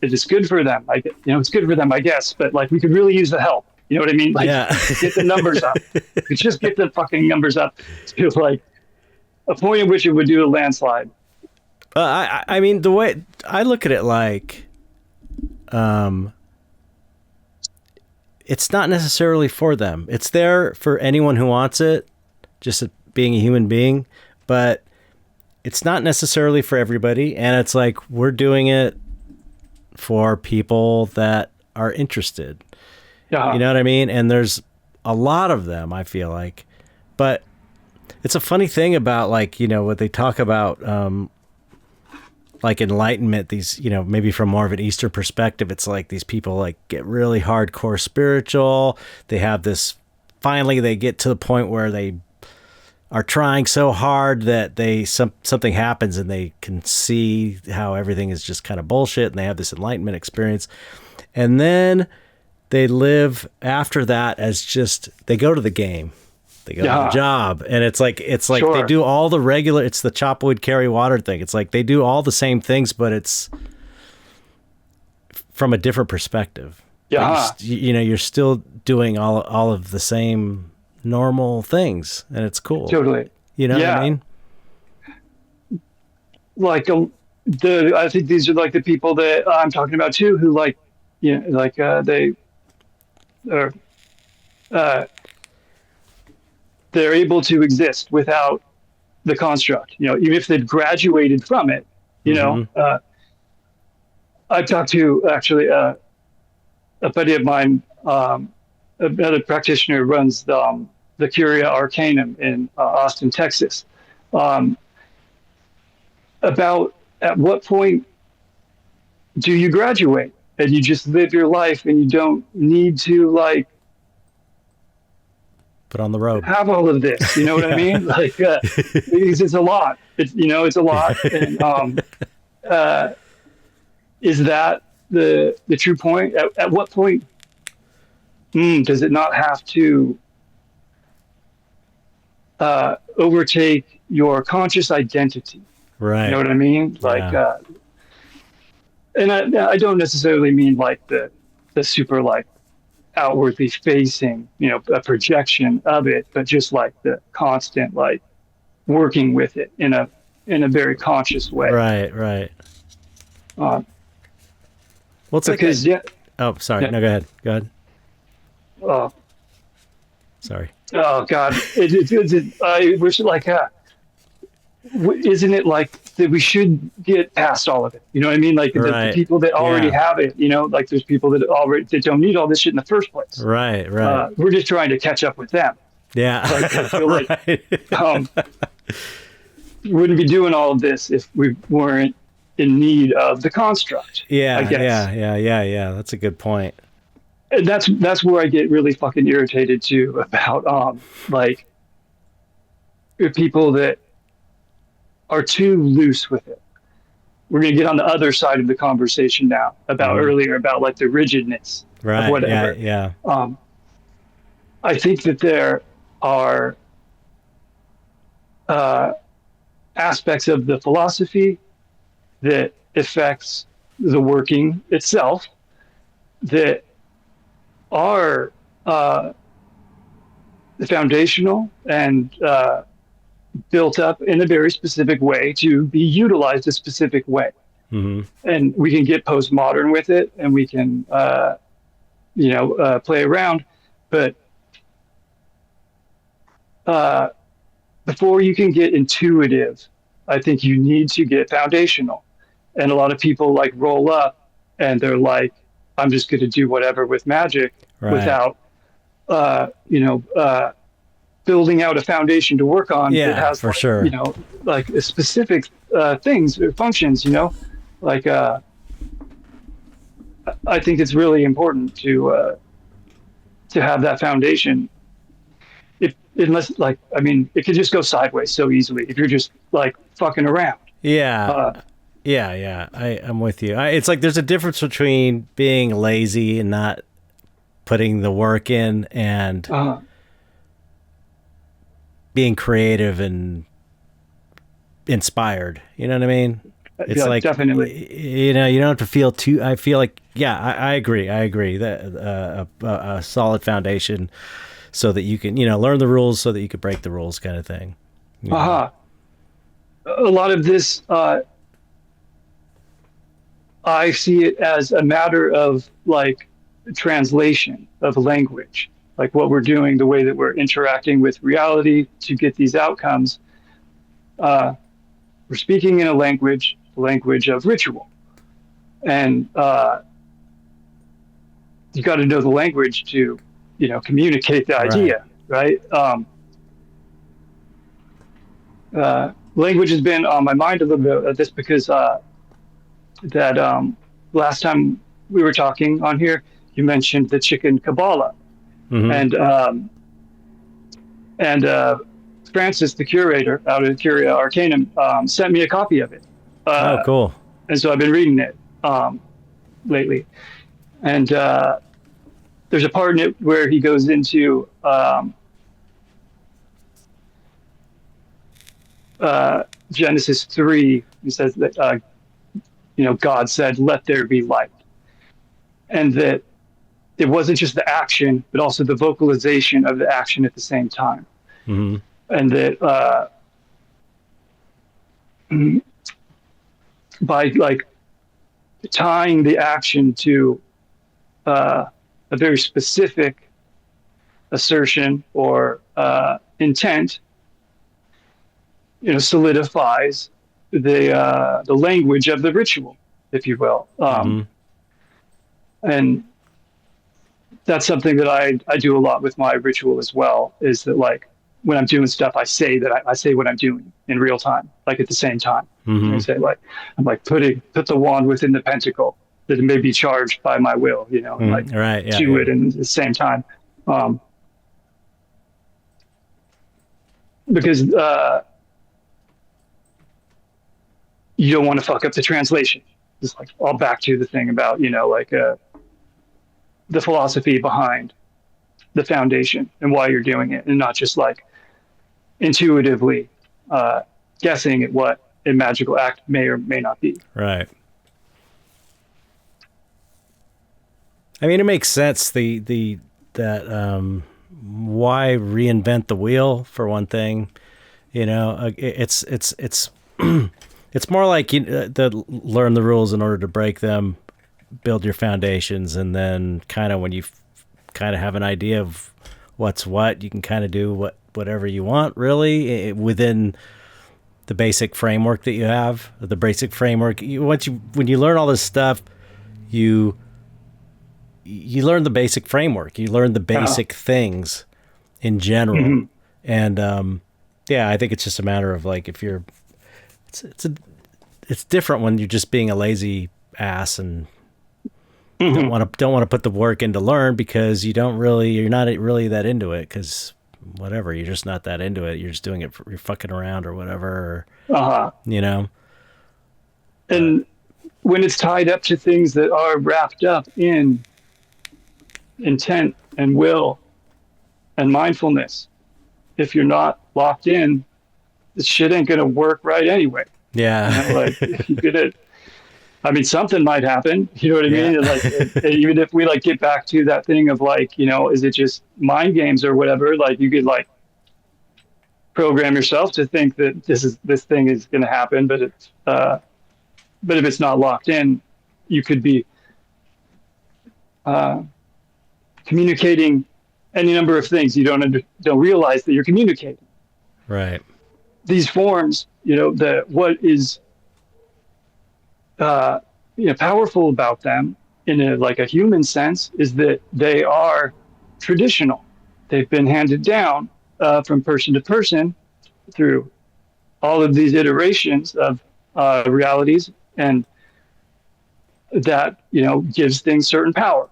Speaker 1: it is good for them. It's good for them, I guess, but we could really use the help. You know what I mean? Get the numbers up. Just get the fucking numbers up to a point at which it would do a landslide.
Speaker 2: I mean, the way I look at it, it's not necessarily for them. It's there for anyone who wants it, just being a human being, but it's not necessarily for everybody. And it's we're doing it for people that are interested.
Speaker 1: Yeah.
Speaker 2: You know what I mean? And there's a lot of them, I feel like. But it's a funny thing about, like, you know, what they talk about, like enlightenment, these, you know, maybe from more of an Eastern perspective, it's like these people like get really hardcore spiritual. They have this, finally they get to the point where they are trying so hard that something happens and they can see how everything is just kind of bullshit, and they have this enlightenment experience. And then they live after that as just, they go to the game. They go to the job, and it's like sure. They do all the regular, it's the chop wood, carry water thing. It's like they do all the same things, but it's from a different perspective. Yeah. You know, you're still doing all of the same normal things, and it's cool. Totally. You know what I mean?
Speaker 3: Like I think these are like the people that I'm talking about too, who like, you know, like they are they're able to exist without the construct, you know, even if they've graduated from it, you know. I talked to actually a buddy of mine, another practitioner who runs the Curia Arcanum in Austin, Texas, about at what point do you graduate and you just live your life and you don't need to like
Speaker 2: put on the robe,
Speaker 3: have all of this, you know what I mean? Like, because it's a lot. It's, you know, it's a lot. And is that the true point? At what point does it not have to overtake your conscious identity?
Speaker 2: Right.
Speaker 3: You know what I mean? Like, and I don't necessarily mean like the super like outwardly facing, you know, a projection of it, but just like the constant like working with it in a very conscious way.
Speaker 2: Right. What's
Speaker 3: because
Speaker 2: like oh, sorry. Yeah. No, go ahead.
Speaker 3: Oh,
Speaker 2: sorry.
Speaker 3: Oh God, we're like, isn't it like that we should get past all of it? You know what I mean? Like the people that already have it, you know, like there's people that don't need all this shit in the first place.
Speaker 2: Right.
Speaker 3: We're just trying to catch up with them.
Speaker 2: Yeah.
Speaker 3: Like, I feel like we wouldn't be doing all of this if we weren't in need of the construct.
Speaker 2: Yeah. I guess. Yeah. That's a good point.
Speaker 3: And that's where I get really fucking irritated too about like people that are too loose with it. We're going to get on the other side of the conversation now about earlier about like the rigidness of whatever.
Speaker 2: Yeah.
Speaker 3: I think that there are aspects of the philosophy that affects the working itself that are foundational and built up in a very specific way to be utilized a specific way. And we can get postmodern with it, and we can play around, but before you can get intuitive, I think you need to get foundational. And a lot of people like roll up and they're like, I'm just going to do whatever with magic without building out a foundation to work on.
Speaker 2: Yeah,
Speaker 3: that has,
Speaker 2: for
Speaker 3: like,
Speaker 2: sure.
Speaker 3: You know, like specific things or functions, you know, like I think it's really important to have that foundation. Unless, like, I mean, it could just go sideways so easily if you're just like fucking around.
Speaker 2: Yeah. I'm with you. It's like there's a difference between being lazy and not putting the work in and being creative and inspired. You know what I mean? It's like,
Speaker 3: definitely,
Speaker 2: you know, you don't have to feel too, I feel like, I agree that a solid foundation so that you can, you know, learn the rules so that you could break the rules kind of thing.
Speaker 3: A lot of this, I see it as a matter of like translation of language, like what we're doing, the way that we're interacting with reality to get these outcomes. We're speaking in a language of ritual, and you got to know the language to communicate the idea, right? Language has been on my mind a little bit of this because that last time we were talking on here, you mentioned the chicken Qabalah, and Francis, the curator out of Curia Arcanum, sent me a copy of it.
Speaker 2: Oh, cool!
Speaker 3: And so I've been reading it lately, and there's a part in it where he goes into Genesis 3. He says that God said, "Let there be light," and that it wasn't just the action, but also the vocalization of the action at the same time. And that by like tying the action to a very specific assertion or intent, solidifies the language of the ritual, if you will. And that's something that I do a lot with my ritual as well, is that like when I'm doing stuff, I say what I'm doing in real time, like at the same time. I say like, I'm like put the wand within the pentacle that it may be charged by my will, do it in the same time. Because you don't want to fuck up the translation. Just like all back to the thing about, the philosophy behind the foundation and why you're doing it, and not just like intuitively guessing at what a magical act may or may not be.
Speaker 2: Right. I mean, it makes sense. That why reinvent the wheel for one thing? It's it's more like learn the rules in order to break them, build your foundations, and then kind of when you kind of have an idea of what's what, you can kind of do whatever you want, really, within the basic framework that you have. The basic framework, when you learn all this stuff, you learn the basic framework. You learn the basic things in general, and I think it's just a matter of like if you're, it's different when you're just being a lazy ass and don't want to put the work in to learn because you're not really that into it, because whatever, you're just not that into it. You're just doing it you're fucking around or whatever,
Speaker 3: and when it's tied up to things that are wrapped up in intent and will and mindfulness, if you're not locked in, this shit ain't gonna work right anyway. If you get it, I mean, something might happen, you know what I mean? Like, even if we like get back to that thing of like, is it just mind games or whatever? Like, you could like program yourself to think that this thing is going to happen, but if it's not locked in, you could be communicating any number of things you don't realize that you're communicating.
Speaker 2: Right.
Speaker 3: These forms, what is powerful about them in a human sense is that they are traditional. They've been handed down from person to person through all of these iterations of realities, and that gives things certain power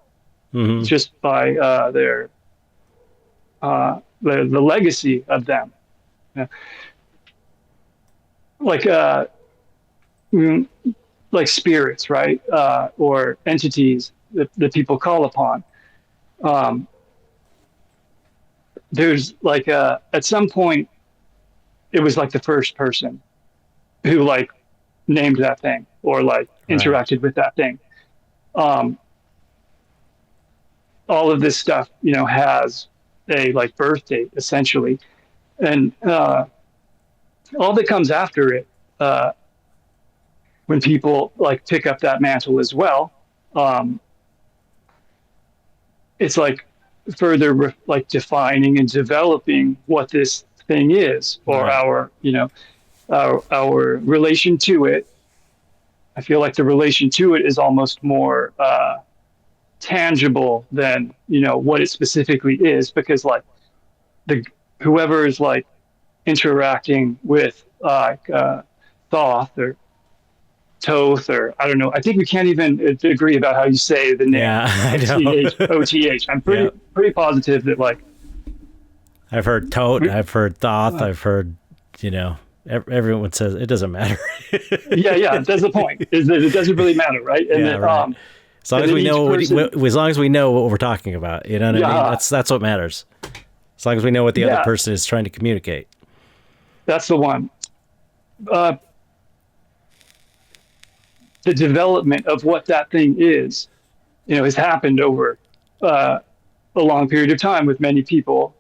Speaker 3: just by the legacy of them. Like spirits, right? Or entities that people call upon. There's like at some point, it was like the first person who like named that thing or like interacted with that thing. All of this stuff, has a like birth date essentially, and all that comes after it. When people like pick up that mantle as well, it's like further like defining and developing what this thing is, or our relation to it. I feel like the relation to it is almost more tangible than, what it specifically is, because like whoever is like interacting with like Thoth or Toth, or I don't know. I think we can't even agree about how you say the name.
Speaker 2: Yeah, I know.
Speaker 3: OTH. I'm pretty positive that like
Speaker 2: I've heard Tote, I've heard Thoth, I've heard, everyone says it doesn't matter.
Speaker 3: yeah. That's the point. Is that it doesn't really matter, right? And then,
Speaker 2: right. As long as we know, as long as we know what we're talking about, you know what I mean? That's what matters. As long as we know what the other person is trying to communicate.
Speaker 3: That's the one. The development of what that thing is, has happened over a long period of time with many people,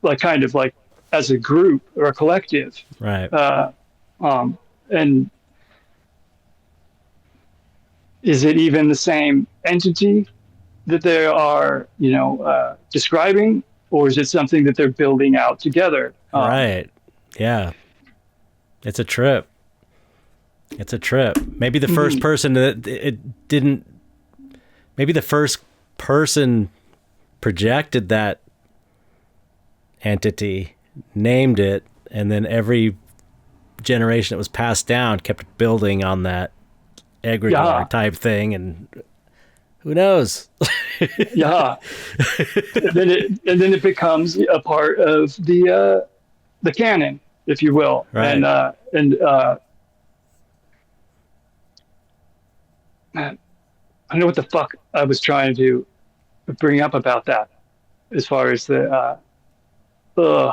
Speaker 3: like kind of like as a group or a collective.
Speaker 2: Right.
Speaker 3: And is it even the same entity that they are, describing, or is it something that they're building out together?
Speaker 2: Right. Yeah. It's a trip. Maybe the first person that it didn't, maybe the first person projected that entity, named it, and then every generation that was passed down kept building on that egregore type thing, and who knows?
Speaker 3: And then it becomes a part of the canon, if you will.
Speaker 2: Right.
Speaker 3: I don't know what the fuck I was trying to bring up about that, as far as the oh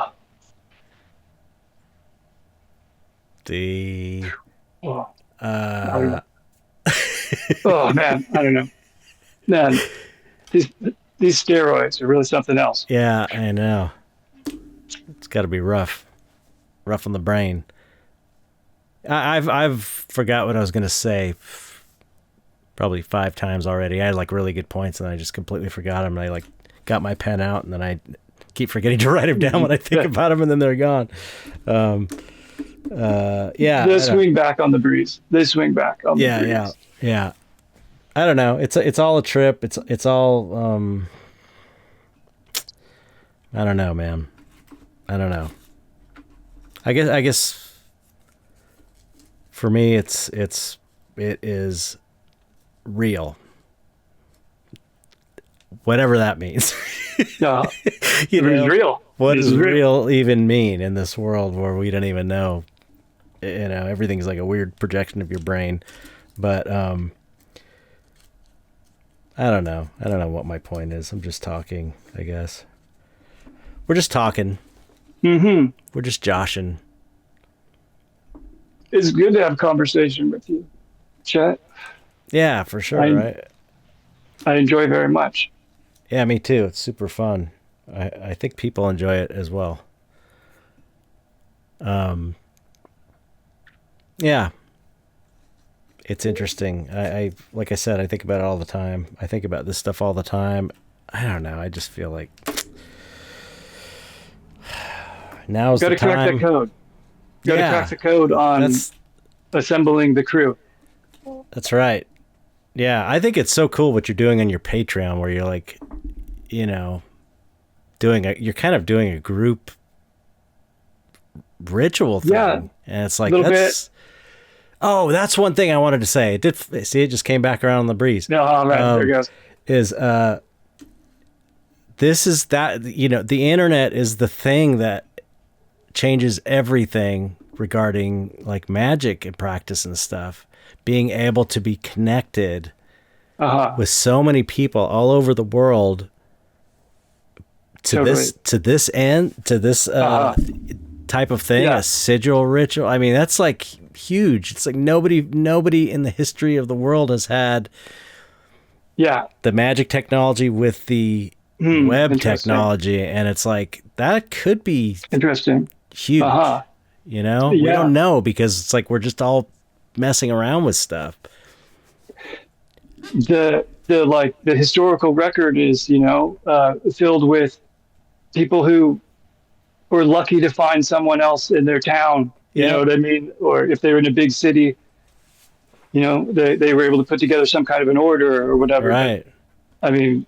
Speaker 3: man, I don't know. Man, these steroids are really something else.
Speaker 2: Yeah, I know. It's got to be rough on the brain. I've forgot what I was going to say probably 5 times already. I had like really good points and I just completely forgot them. And I like got my pen out and then I keep forgetting to write them down when I think about them, and then they're gone. They swing back on the breeze. breeze. Yeah. I don't know. It's all a trip. It's all I don't know, man. I don't know. I guess for me it is real. Whatever that means.
Speaker 3: It is real.
Speaker 2: What does real even mean in this world where we don't even know? Everything's like a weird projection of your brain. But I don't know. I don't know what my point is. I'm just talking, I guess. We're just talking.
Speaker 3: Mm-hmm.
Speaker 2: We're just joshing.
Speaker 3: It's good to have a conversation with you, Chet.
Speaker 2: Yeah, for sure, right?
Speaker 3: I enjoy very much.
Speaker 2: Yeah, me too. It's super fun. I think people enjoy it as well. Yeah. It's interesting. I like I said, I think about it all the time. I think about this stuff all the time. I don't know. I just feel like now's the time.
Speaker 3: Got to crack that code. Got to crack the code on assembling the crew.
Speaker 2: That's right. Yeah, I think it's so cool what you're doing on your Patreon, where you're like, you're kind of doing a group ritual thing. Yeah, and it's like that's. Oh, that's one thing I wanted to say. It just came back around on the breeze.
Speaker 3: No, right, there it goes.
Speaker 2: This is that, the internet is the thing that changes everything regarding like magic and practice and stuff. Being able to be connected with so many people all over the world to this type of thing, a sigil ritual. I mean, that's like huge. It's like nobody in the history of the world has had the magic technology with the web technology, and it's like that could be
Speaker 3: interesting,
Speaker 2: huge. We don't know, because it's like we're just all messing around with stuff.
Speaker 3: The historical record is filled with people who were lucky to find someone else in their town. You know what I mean? Or if they were in a big city, they were able to put together some kind of an order or whatever.
Speaker 2: Right.
Speaker 3: I mean,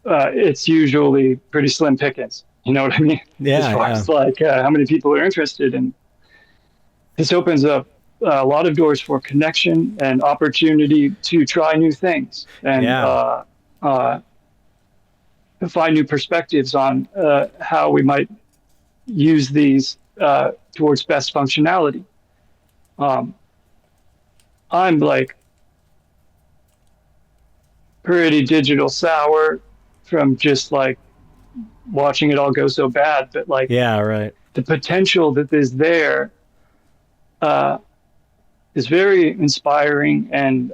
Speaker 3: it's usually pretty slim pickings. You know what I mean?
Speaker 2: Yeah.
Speaker 3: As far as like how many people are interested in. This opens up a lot of doors for connection and opportunity to try new things and find new perspectives on how we might use these towards best functionality. I'm like pretty digital sour from just like watching it all go so bad, but like the potential that is there is very inspiring and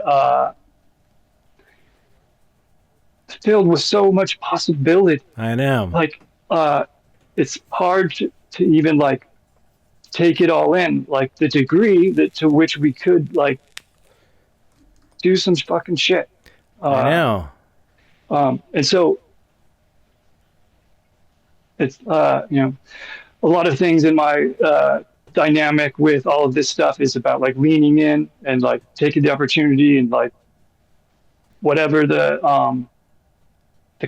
Speaker 3: filled with so much possibility.
Speaker 2: I know.
Speaker 3: Like it's hard to even like take it all in, like the degree that to which we could like do some fucking shit.
Speaker 2: I know.
Speaker 3: And so it's you know, a lot of things in my dynamic with all of this stuff is about like leaning in and like taking the opportunity and like whatever the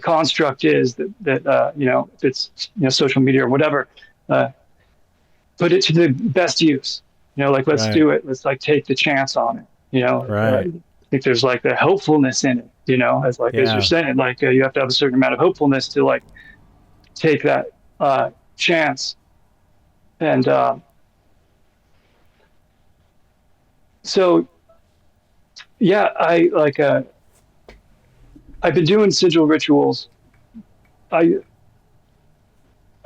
Speaker 3: construct is that you know, if it's, you know, social media or whatever, put it to the best use. You know, like let's do it. Let's like take the chance on it. You know, I think there's like the hopefulness in it. You know, as like as you're saying, like you have to have a certain amount of hopefulness to like take that chance. And so yeah, I like I've been doing sigil rituals. I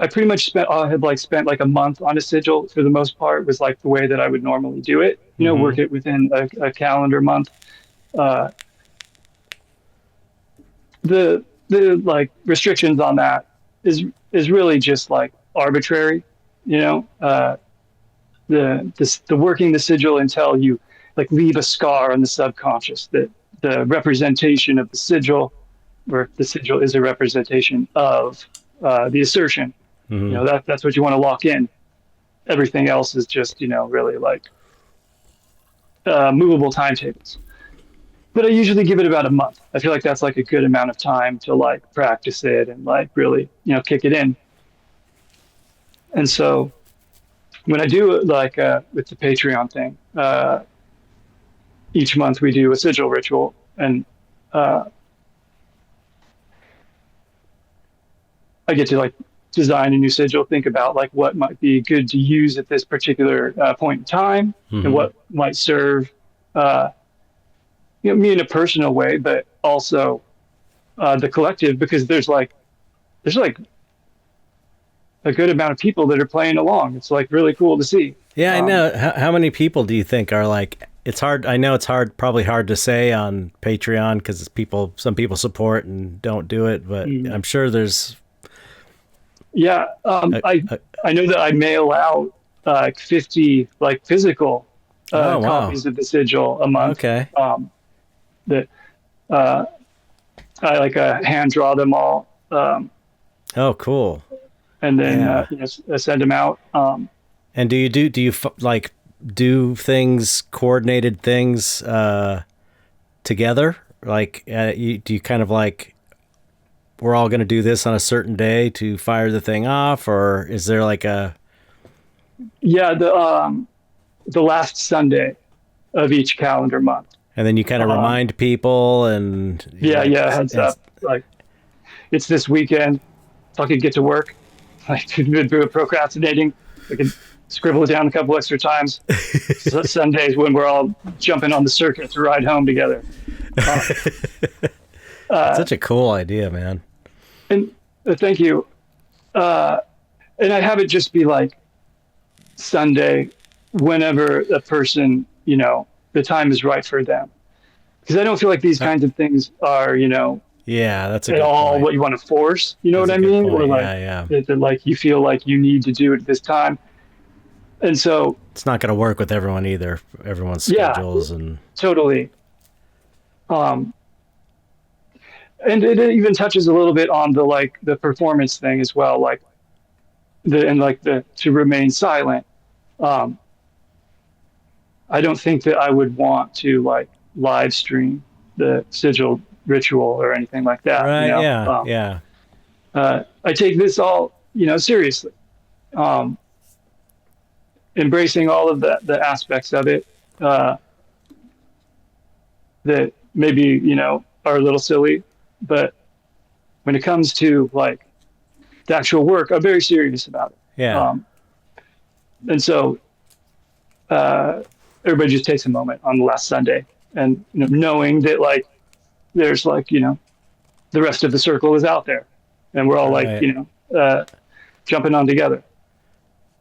Speaker 3: pretty much had spent like a month on a sigil for the most part, was like the way that I would normally do it, you know, work it within a calendar month. The like restrictions on that is really just like arbitrary, you know, the working the sigil until you like leave a scar on the subconscious, that the representation of the sigil, or the sigil is a representation of the assertion. You know, that's what you want to lock in. Everything else is just, you know, really like movable timetables. But I usually give it about a month. I feel like that's like a good amount of time to like practice it and like really, you know, kick it in. And so when I do it like with the Patreon thing, each month we do a sigil ritual, and I get to like design a new sigil, think about like what might be good to use at this particular point in time, and what might serve you know, me in a personal way, but also the collective, because there's like a good amount of people that are playing along. It's like really cool to see.
Speaker 2: Yeah, I know. How many people do you think are like? It's hard. I know it's probably hard to say on Patreon because some people support and don't do it, but I'm sure there's.
Speaker 3: Yeah, I know that I mail out like 50 like physical copies of the sigil a month.
Speaker 2: Okay.
Speaker 3: That I like hand draw them all.
Speaker 2: Oh, cool.
Speaker 3: And then you know, send them out.
Speaker 2: And do you like do things, coordinated things together? Like do you kind of like, we're all going to do this on a certain day to fire the thing off, or is there like a?
Speaker 3: Yeah, the last Sunday of each calendar month. And
Speaker 2: then you kind of remind people and
Speaker 3: heads up, like it's this weekend. Fucking get to work. Like been procrastinating. I can scribble it down a couple extra times. So Sundays when we're all jumping on the circuit to ride home together.
Speaker 2: Such a cool idea, man.
Speaker 3: And thank you. And I have it just be like Sunday, whenever a person, you know, the time is right for them. Because I don't feel like these kinds of things are, you know,
Speaker 2: that's
Speaker 3: at all point. What you want to force. You know what I mean?
Speaker 2: Point.
Speaker 3: Or like, that like you feel like you need to do it at this time. And so
Speaker 2: it's not going to work with everyone either. Everyone's schedules and
Speaker 3: totally. And it even touches a little bit on the performance thing as well, like to remain silent. I don't think that I would want to like live stream the sigil
Speaker 1: ritual or anything like that.
Speaker 2: Right. Yeah.
Speaker 1: I take this all, seriously. Embracing all of the aspects of it that maybe, are a little silly, but when it comes to like the actual work, I'm very serious about it.
Speaker 2: Yeah.
Speaker 1: And so everybody just takes a moment on the last Sunday and knowing that like there's like, the rest of the circle is out there and we're all like, jumping on together.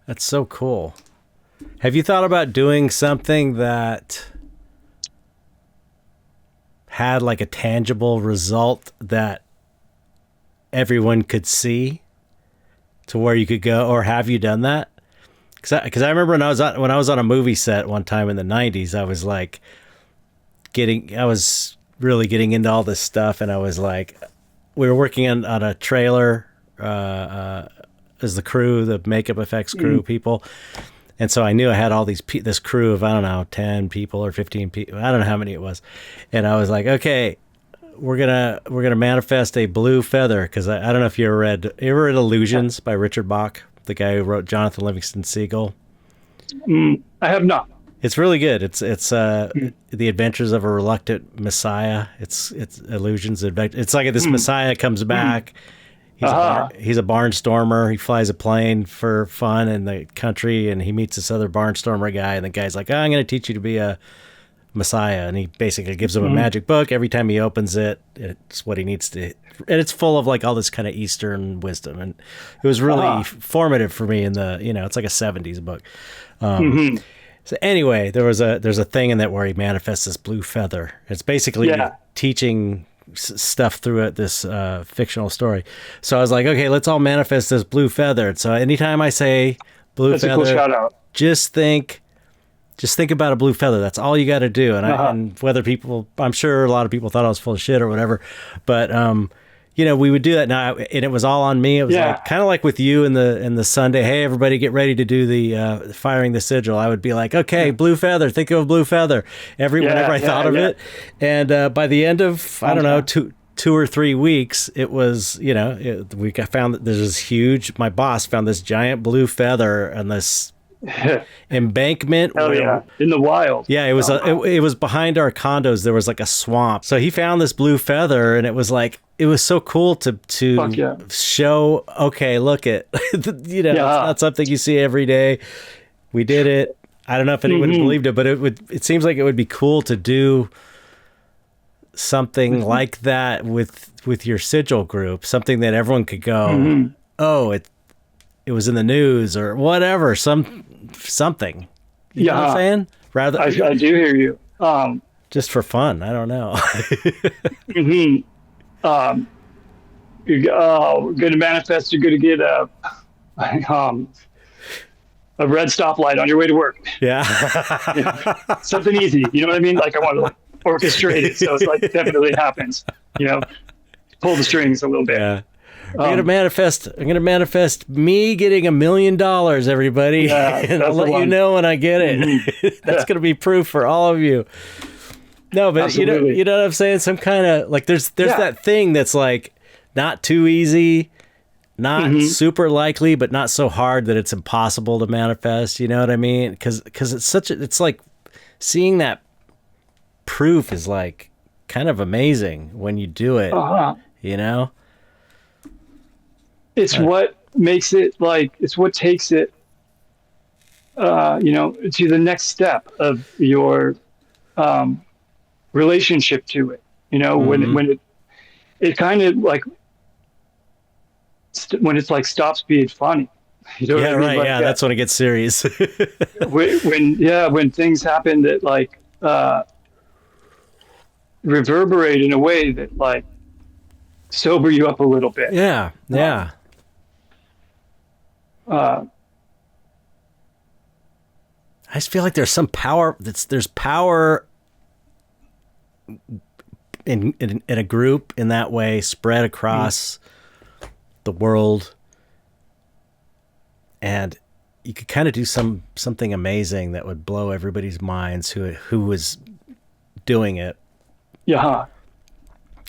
Speaker 2: That's so cool. Have you thought about doing something that had like a tangible result that everyone could see to where you could go, or have you done that? Because I remember when I was on a movie set one time in the 90s, I was like I was really getting into all this stuff, and I was like, we were working on a trailer as the crew, the makeup effects crew people. And so I knew I had all this crew of, I don't know, 10 people or 15 people. I don't know how many it was. And I was like, okay, we're gonna manifest a blue feather. Because I don't know if you ever read Illusions by Richard Bach, the guy who wrote Jonathan Livingston Seagull.
Speaker 1: I have not.
Speaker 2: It's really good. It's The Adventures of a Reluctant Messiah. It's Illusions. It's like this Messiah comes back. He's a barnstormer. He flies a plane for fun in the country, and he meets this other barnstormer guy, and the guy's like, I'm going to teach you to be a Messiah. And he basically gives him a magic book. Every time he opens it, it's what he needs to. And it's full of like all this kind of Eastern wisdom. And it was really formative for me it's like a 70s book. So anyway, there's a thing in that where he manifests this blue feather. It's basically teaching stuff through this fictional story. So I was like, okay, let's all manifest this blue feather. So anytime I say blue
Speaker 1: That's
Speaker 2: feather,
Speaker 1: a cool shout out.
Speaker 2: just think about a blue feather. That's all you got to do. And and whether I'm sure a lot of people thought I was full of shit or whatever, but we would do that now, and it was all on me. It was like kind of like with you in the Sunday, hey, everybody get ready to do the firing the sigil. I would be like, okay, blue feather, think of a blue feather whenever I thought of it. And by the end of, I don't know, two or 3 weeks, it was, we found that there's this huge, my boss found this giant blue feather and this embankment.
Speaker 1: Oh yeah, in the wild.
Speaker 2: Yeah, it was it was behind our condos. There was like a swamp. So he found this blue feather, and it was like, it was so cool to show. Okay, look at it's not something you see every day. We did it. I don't know if anyone believed it, but it seems like it would be cool to do something like that with your sigil group, something that everyone could go, oh, it was in the news or whatever, something. You know what I'm saying? Rather,
Speaker 1: I do hear you.
Speaker 2: Just for fun. I don't know.
Speaker 1: You're going to manifest. You're going to get a red stoplight on your way to work.
Speaker 2: Yeah.
Speaker 1: Something easy. You know what I mean? Like I want to orchestrate it, so it's like it definitely happens. Pull the strings a little bit. Yeah.
Speaker 2: I'm gonna manifest me getting $1 million, everybody. And I'll let you know when I get it. That's gonna be proof for all of you. No, but you know what I'm saying? Some kind of like there's that thing that's like not too easy, not super likely, but not so hard that it's impossible to manifest. You know what I mean? Because it's like seeing that proof is like kind of amazing when you do it.
Speaker 1: It's what makes it like, it's what takes it, to the next step of your relationship to it. When it kind of like, when it's like stops being funny. You know what I mean?
Speaker 2: Right.
Speaker 1: Like,
Speaker 2: that's when it gets serious.
Speaker 1: when things happen that like reverberate in a way that like sober you up a little bit.
Speaker 2: Yeah. I just feel like there's some power. There's power in a group in that way, spread across the world, and you could kind of do something amazing that would blow everybody's minds who was doing it.
Speaker 1: Yeah.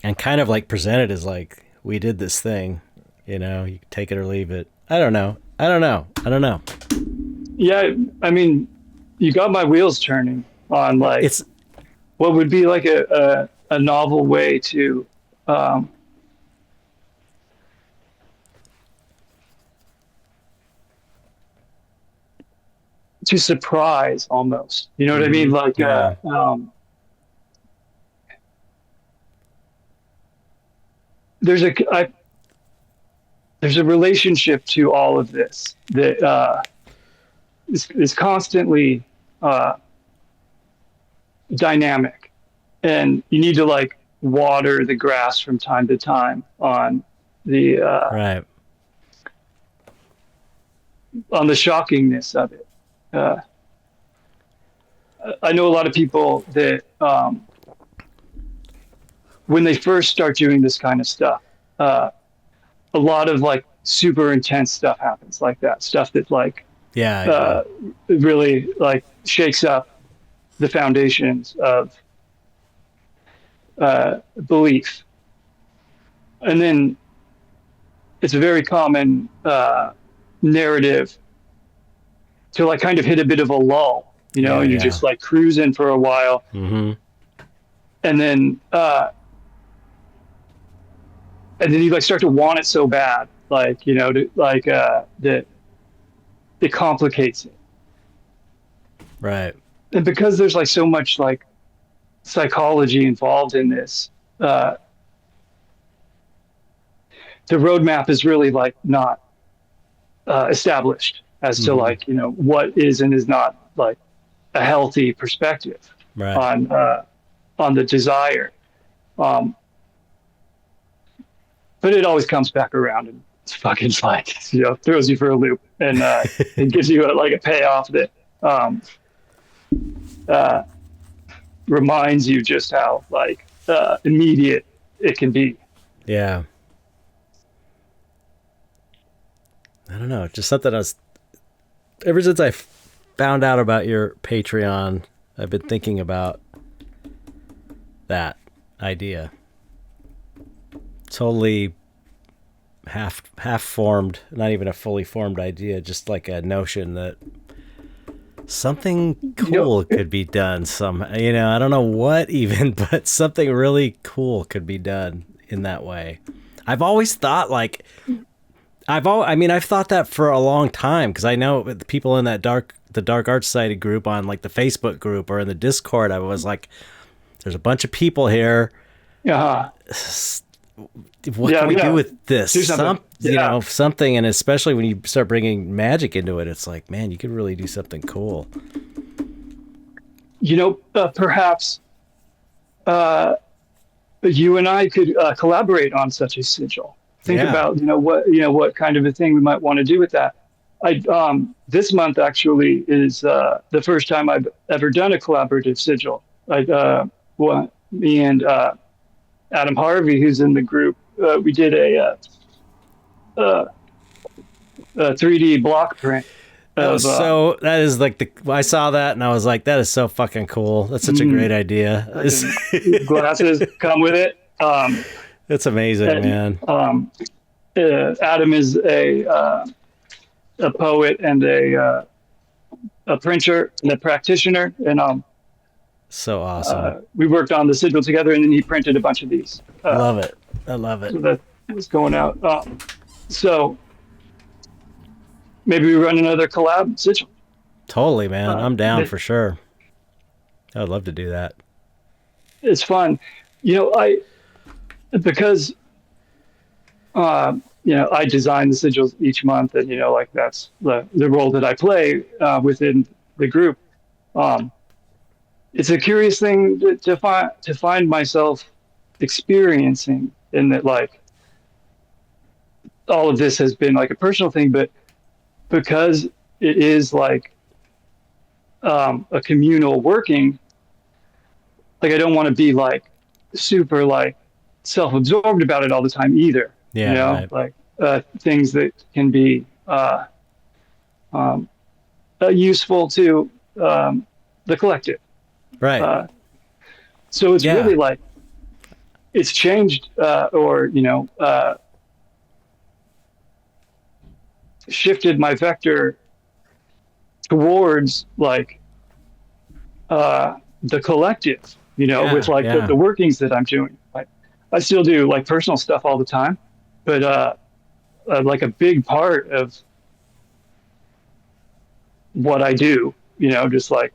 Speaker 2: and kind of like presented as like, we did this thing, you can take it or leave it. I don't know.
Speaker 3: Yeah, I mean, you got my wheels turning on like what would be like a novel way to surprise almost. You know what I mean? Like there's a relationship to all of this that is constantly dynamic, and you need to like water the grass from time to time on the
Speaker 2: right,
Speaker 3: on the shockingness of it. I know a lot of people that when they first start doing this kind of stuff, a lot of like super intense stuff happens, like that stuff that like really like shakes up the foundations of belief. And then it's a very common narrative to like kind of hit a bit of a lull, and you're just like cruising for a while.
Speaker 2: Mm-hmm.
Speaker 3: And then you like start to want it so bad, like, that it complicates it.
Speaker 2: Right.
Speaker 3: And because there's like so much like psychology involved in this, the roadmap is really like not established as to like, what is and is not like a healthy perspective on the desire. But it always comes back around and it's fucking like, throws you for a loop, and it gives you a payoff that reminds you just how like immediate it can be.
Speaker 2: Yeah. I don't know. Just something ever since I found out about your Patreon, I've been thinking about that idea. Totally half formed, not even a fully formed idea, just like a notion that something cool could be done. I don't know what even, but something really cool could be done in that way. I've always thought like, I've thought that for a long time, because I know the people in that the Dark Arts Society group on like the Facebook group or in the Discord, I was like, there's a bunch of people here.
Speaker 3: Yeah.
Speaker 2: What can we do with this? Something, and especially when you start bringing magic into it, it's like, man, you could really do something cool.
Speaker 3: Perhaps you and I could collaborate on such a sigil. Think about what kind of a thing we might want to do with that. This month actually is the first time I've ever done a collaborative sigil. Me and Adam Harvey, who's in the group, we did a 3D block print.
Speaker 2: That is like I saw that and I was like, that is so fucking cool. That's such a great idea.
Speaker 3: Glasses come with it.
Speaker 2: That's amazing, man.
Speaker 3: Adam is a poet and a printer and a practitioner, and
Speaker 2: so awesome.
Speaker 3: We worked on the sigil together, and then he printed a bunch of these.
Speaker 2: I love it.
Speaker 3: So that was going out. So maybe we run another collab sigil.
Speaker 2: Totally, man. I'm down for sure. I would love to do that.
Speaker 3: It's fun. Because I design the sigils each month, and that's the role that I play within the group. It's a curious thing to find myself experiencing, in that like all of this has been like a personal thing, but because it is like a communal working, like I don't want to be like super like self-absorbed about it all the time either. Like things that can be useful to the collective.
Speaker 2: Right.
Speaker 3: So it's really like
Speaker 1: it's changed or shifted my vector towards like the collective, with like the workings that I'm doing. I still do like personal stuff all the time, but like a big part of what I do, just like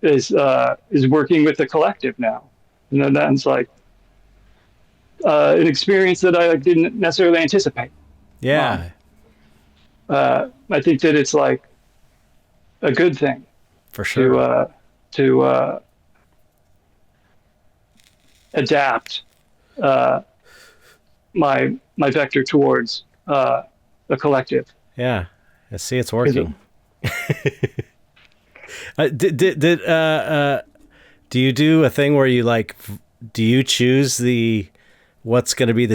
Speaker 1: is working with the collective now. And then that's like an experience that I didn't necessarily anticipate.
Speaker 2: Yeah.
Speaker 1: I think that it's like a good thing
Speaker 2: for sure
Speaker 1: to adapt my vector towards the collective.
Speaker 2: Yeah, I see it's working. Do you do a thing where you like? Do you choose what's going to be the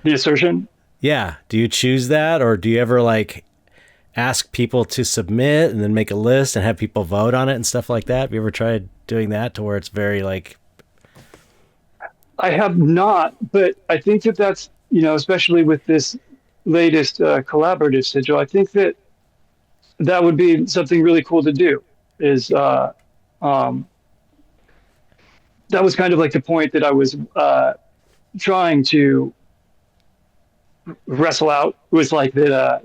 Speaker 1: assertion?
Speaker 2: Yeah. Do you choose that, or do you ever like ask people to submit and then make a list and have people vote on it and stuff like that? Have you ever tried doing that to where it's very like?
Speaker 1: I have not, but I think that's especially with this latest collaborative sigil, I think that would be something really cool to do. Is that was kind of like the point that I was trying to wrestle out, was like that,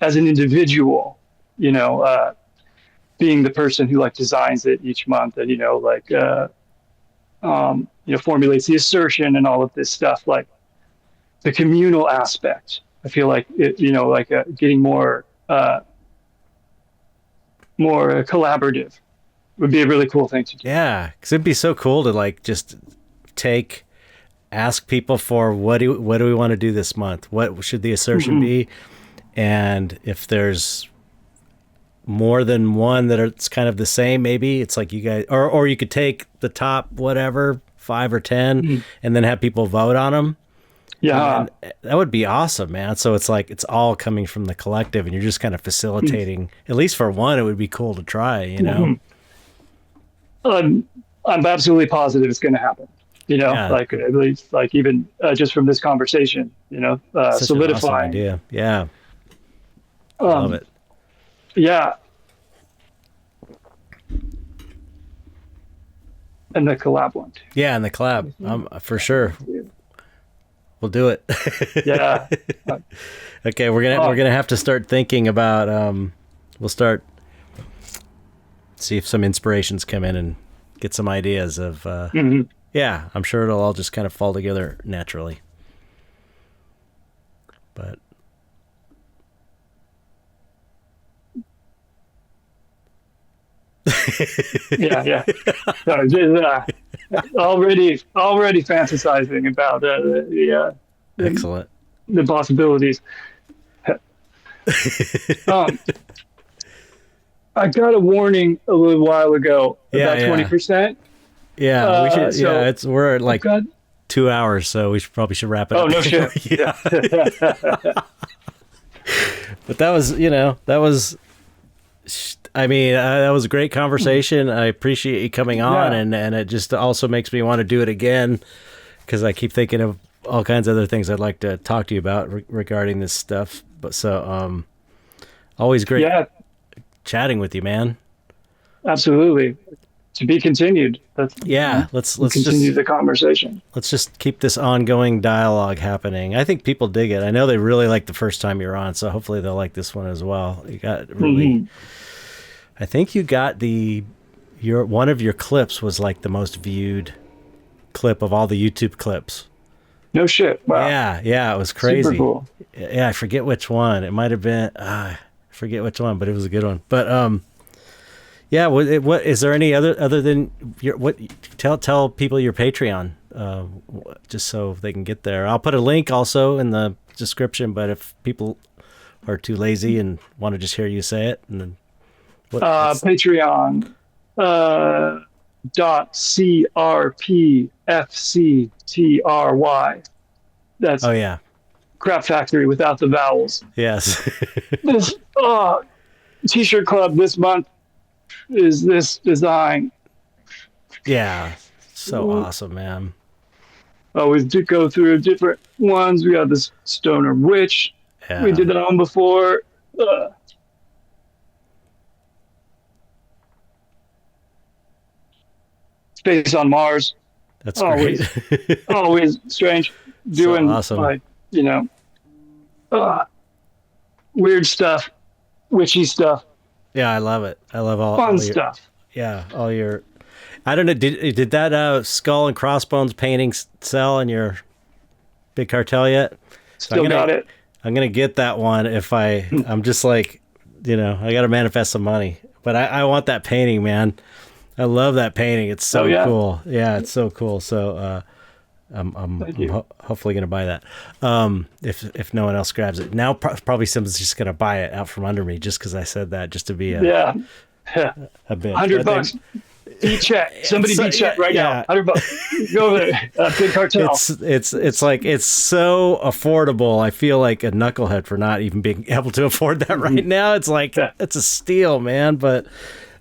Speaker 1: as an individual, being the person who like designs it each month and, formulates the assertion and all of this stuff, like the communal aspect. I feel like it, getting more collaborative would be a really cool thing to do.
Speaker 2: Yeah, because it'd be so cool to like just ask people for what do we want to do this month? What should the assertion be? And if there's more than one that it's kind of the same, maybe it's like you guys, or you could take the top whatever 5 or 10 and then have people vote on them.
Speaker 1: Yeah,
Speaker 2: that would be awesome, man. So it's like it's all coming from the collective, and you're just kind of facilitating. At least for one, it would be cool to try.
Speaker 1: I'm absolutely positive it's going to happen. Like at least like even just from this conversation,
Speaker 2: Such
Speaker 1: solidifying.
Speaker 2: An awesome idea. Yeah,
Speaker 1: love
Speaker 2: it.
Speaker 1: Yeah, and the collab one too.
Speaker 2: Yeah, and the collab, for sure. We'll do it.
Speaker 1: Yeah.
Speaker 2: Okay, we're gonna have to start thinking about. We'll start see if some inspirations come in and get some ideas of. Yeah, I'm sure it'll all just kind of fall together naturally. But.
Speaker 1: Yeah. Already fantasizing about
Speaker 2: excellent
Speaker 1: the possibilities. I got a warning a little while ago about 20%.
Speaker 2: Yeah, we should. We're at like 2 hours, so we probably should wrap it up.
Speaker 1: Oh no shit!
Speaker 2: Yeah. But that was a great conversation. I appreciate you coming on, and it just also makes me want to do it again because I keep thinking of all kinds of other things I'd like to talk to you about regarding this stuff. But so, always great chatting with you, man.
Speaker 1: Absolutely. To be continued.
Speaker 2: Let's
Speaker 1: continue the conversation.
Speaker 2: Let's just keep this ongoing dialogue happening. I think people dig it. I know they really liked the first time you were on, so hopefully they'll like this one as well. You got really. I think you got one of your clips was like the most viewed clip of all the YouTube clips.
Speaker 1: No shit. Wow.
Speaker 2: Yeah, it was crazy.
Speaker 1: Super cool.
Speaker 2: Yeah, I forget which one. It might have been. I forget which one, but it was a good one. But yeah. What is there any other than tell people your Patreon, just so they can get there. I'll put a link also in the description. But if people are too lazy and want to just hear you say it, and then
Speaker 1: Patreon .crpfctry. That's Crap Factory without the vowels.
Speaker 2: Yes.
Speaker 1: This T-shirt club this month is this design.
Speaker 2: Yeah, So awesome, man.
Speaker 1: Always do go through different ones. We got this Stoner Witch. Yeah. We did that one before. Space on Mars.
Speaker 2: That's great.
Speaker 1: Always strange. Doing,
Speaker 2: so awesome.
Speaker 1: Weird stuff, witchy stuff.
Speaker 2: Yeah, I love it. I love all
Speaker 1: fun stuff.
Speaker 2: Yeah, all your. I don't know. Did that skull and crossbones painting sell in your big cartel yet?
Speaker 1: Still got it.
Speaker 2: I'm gonna get that one if I'm just like, I got to manifest some money. But I want that painting, man. I love that painting. It's so cool. Yeah, it's so cool. So I'm hopefully gonna buy that. If no one else grabs it now, probably someone's just gonna buy it out from under me just because I said that, just to be a bit.
Speaker 1: $100. Beat Chet. Somebody beat Chet right now. $100. Go over there. Big cartel.
Speaker 2: It's like it's so affordable. I feel like a knucklehead for not even being able to afford that right now. It's like it's a steal, man. But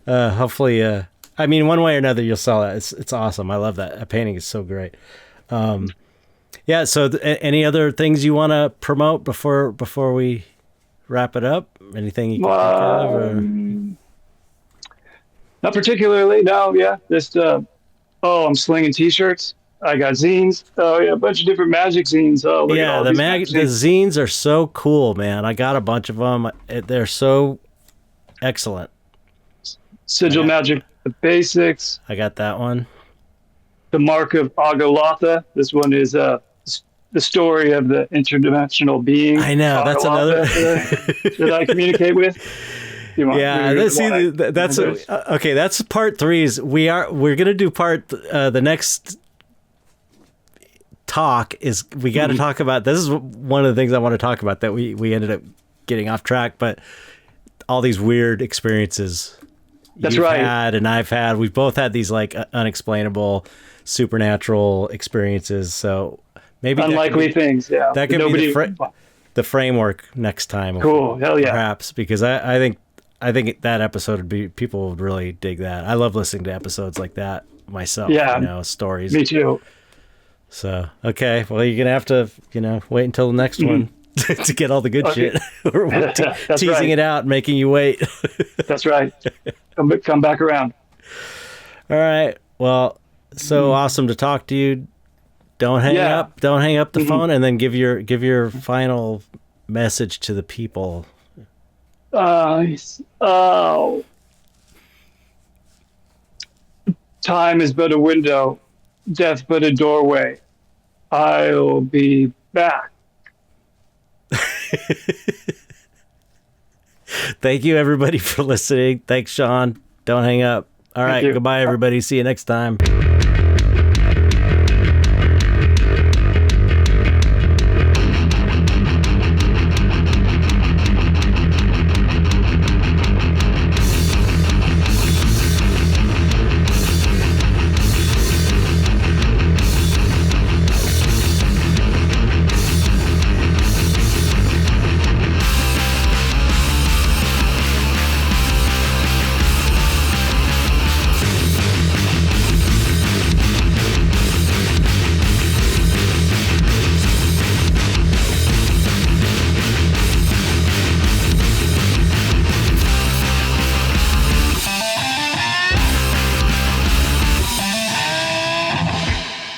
Speaker 2: hopefully, I mean, one way or another, you'll sell that. It's awesome. I love that. That painting is so great. Yeah. So, any other things you want to promote before we wrap it up? Anything you can think of? Or?
Speaker 1: Not particularly. No. Yeah. Just I'm slinging T-shirts. I got zines. Oh yeah, a bunch of different magic zines. Oh
Speaker 2: yeah, the zines are so cool, man. I got a bunch of them. They're so excellent.
Speaker 1: Sigil Magic, the basics.
Speaker 2: I got that one.
Speaker 1: The Mark of Agnosticism. This one is the story of the interdimensional being.
Speaker 2: I know that's another
Speaker 1: that I communicate with.
Speaker 2: That's okay. That's part 3. We're gonna do part the next talk is we got to talk about. This is one of the things I want to talk about that we ended up getting off track, but all these weird experiences.
Speaker 1: That's right.
Speaker 2: Had and I've had. We've both had these like unexplainable, supernatural experiences. So maybe
Speaker 1: unlikely things. Yeah,
Speaker 2: that could be the framework next time.
Speaker 1: Cool. Hell yeah.
Speaker 2: Perhaps because I think that episode would be, people would really dig that. I love listening to episodes like that myself.
Speaker 1: Yeah.
Speaker 2: Stories.
Speaker 1: Me too.
Speaker 2: So okay, well you're gonna have to wait until the next one to get all the good shit. We're teasing it out, making you wait.
Speaker 1: That's right. Come back around.
Speaker 2: All right. Well, so awesome to talk to you. Don't hang up. Don't hang up the phone, and then give your final message to the people.
Speaker 1: Time is but a window, death but a doorway. I'll be back.
Speaker 2: Thank you, everybody, for listening. Thanks, Sean. Don't hang up. All right. Goodbye, everybody. See you next time.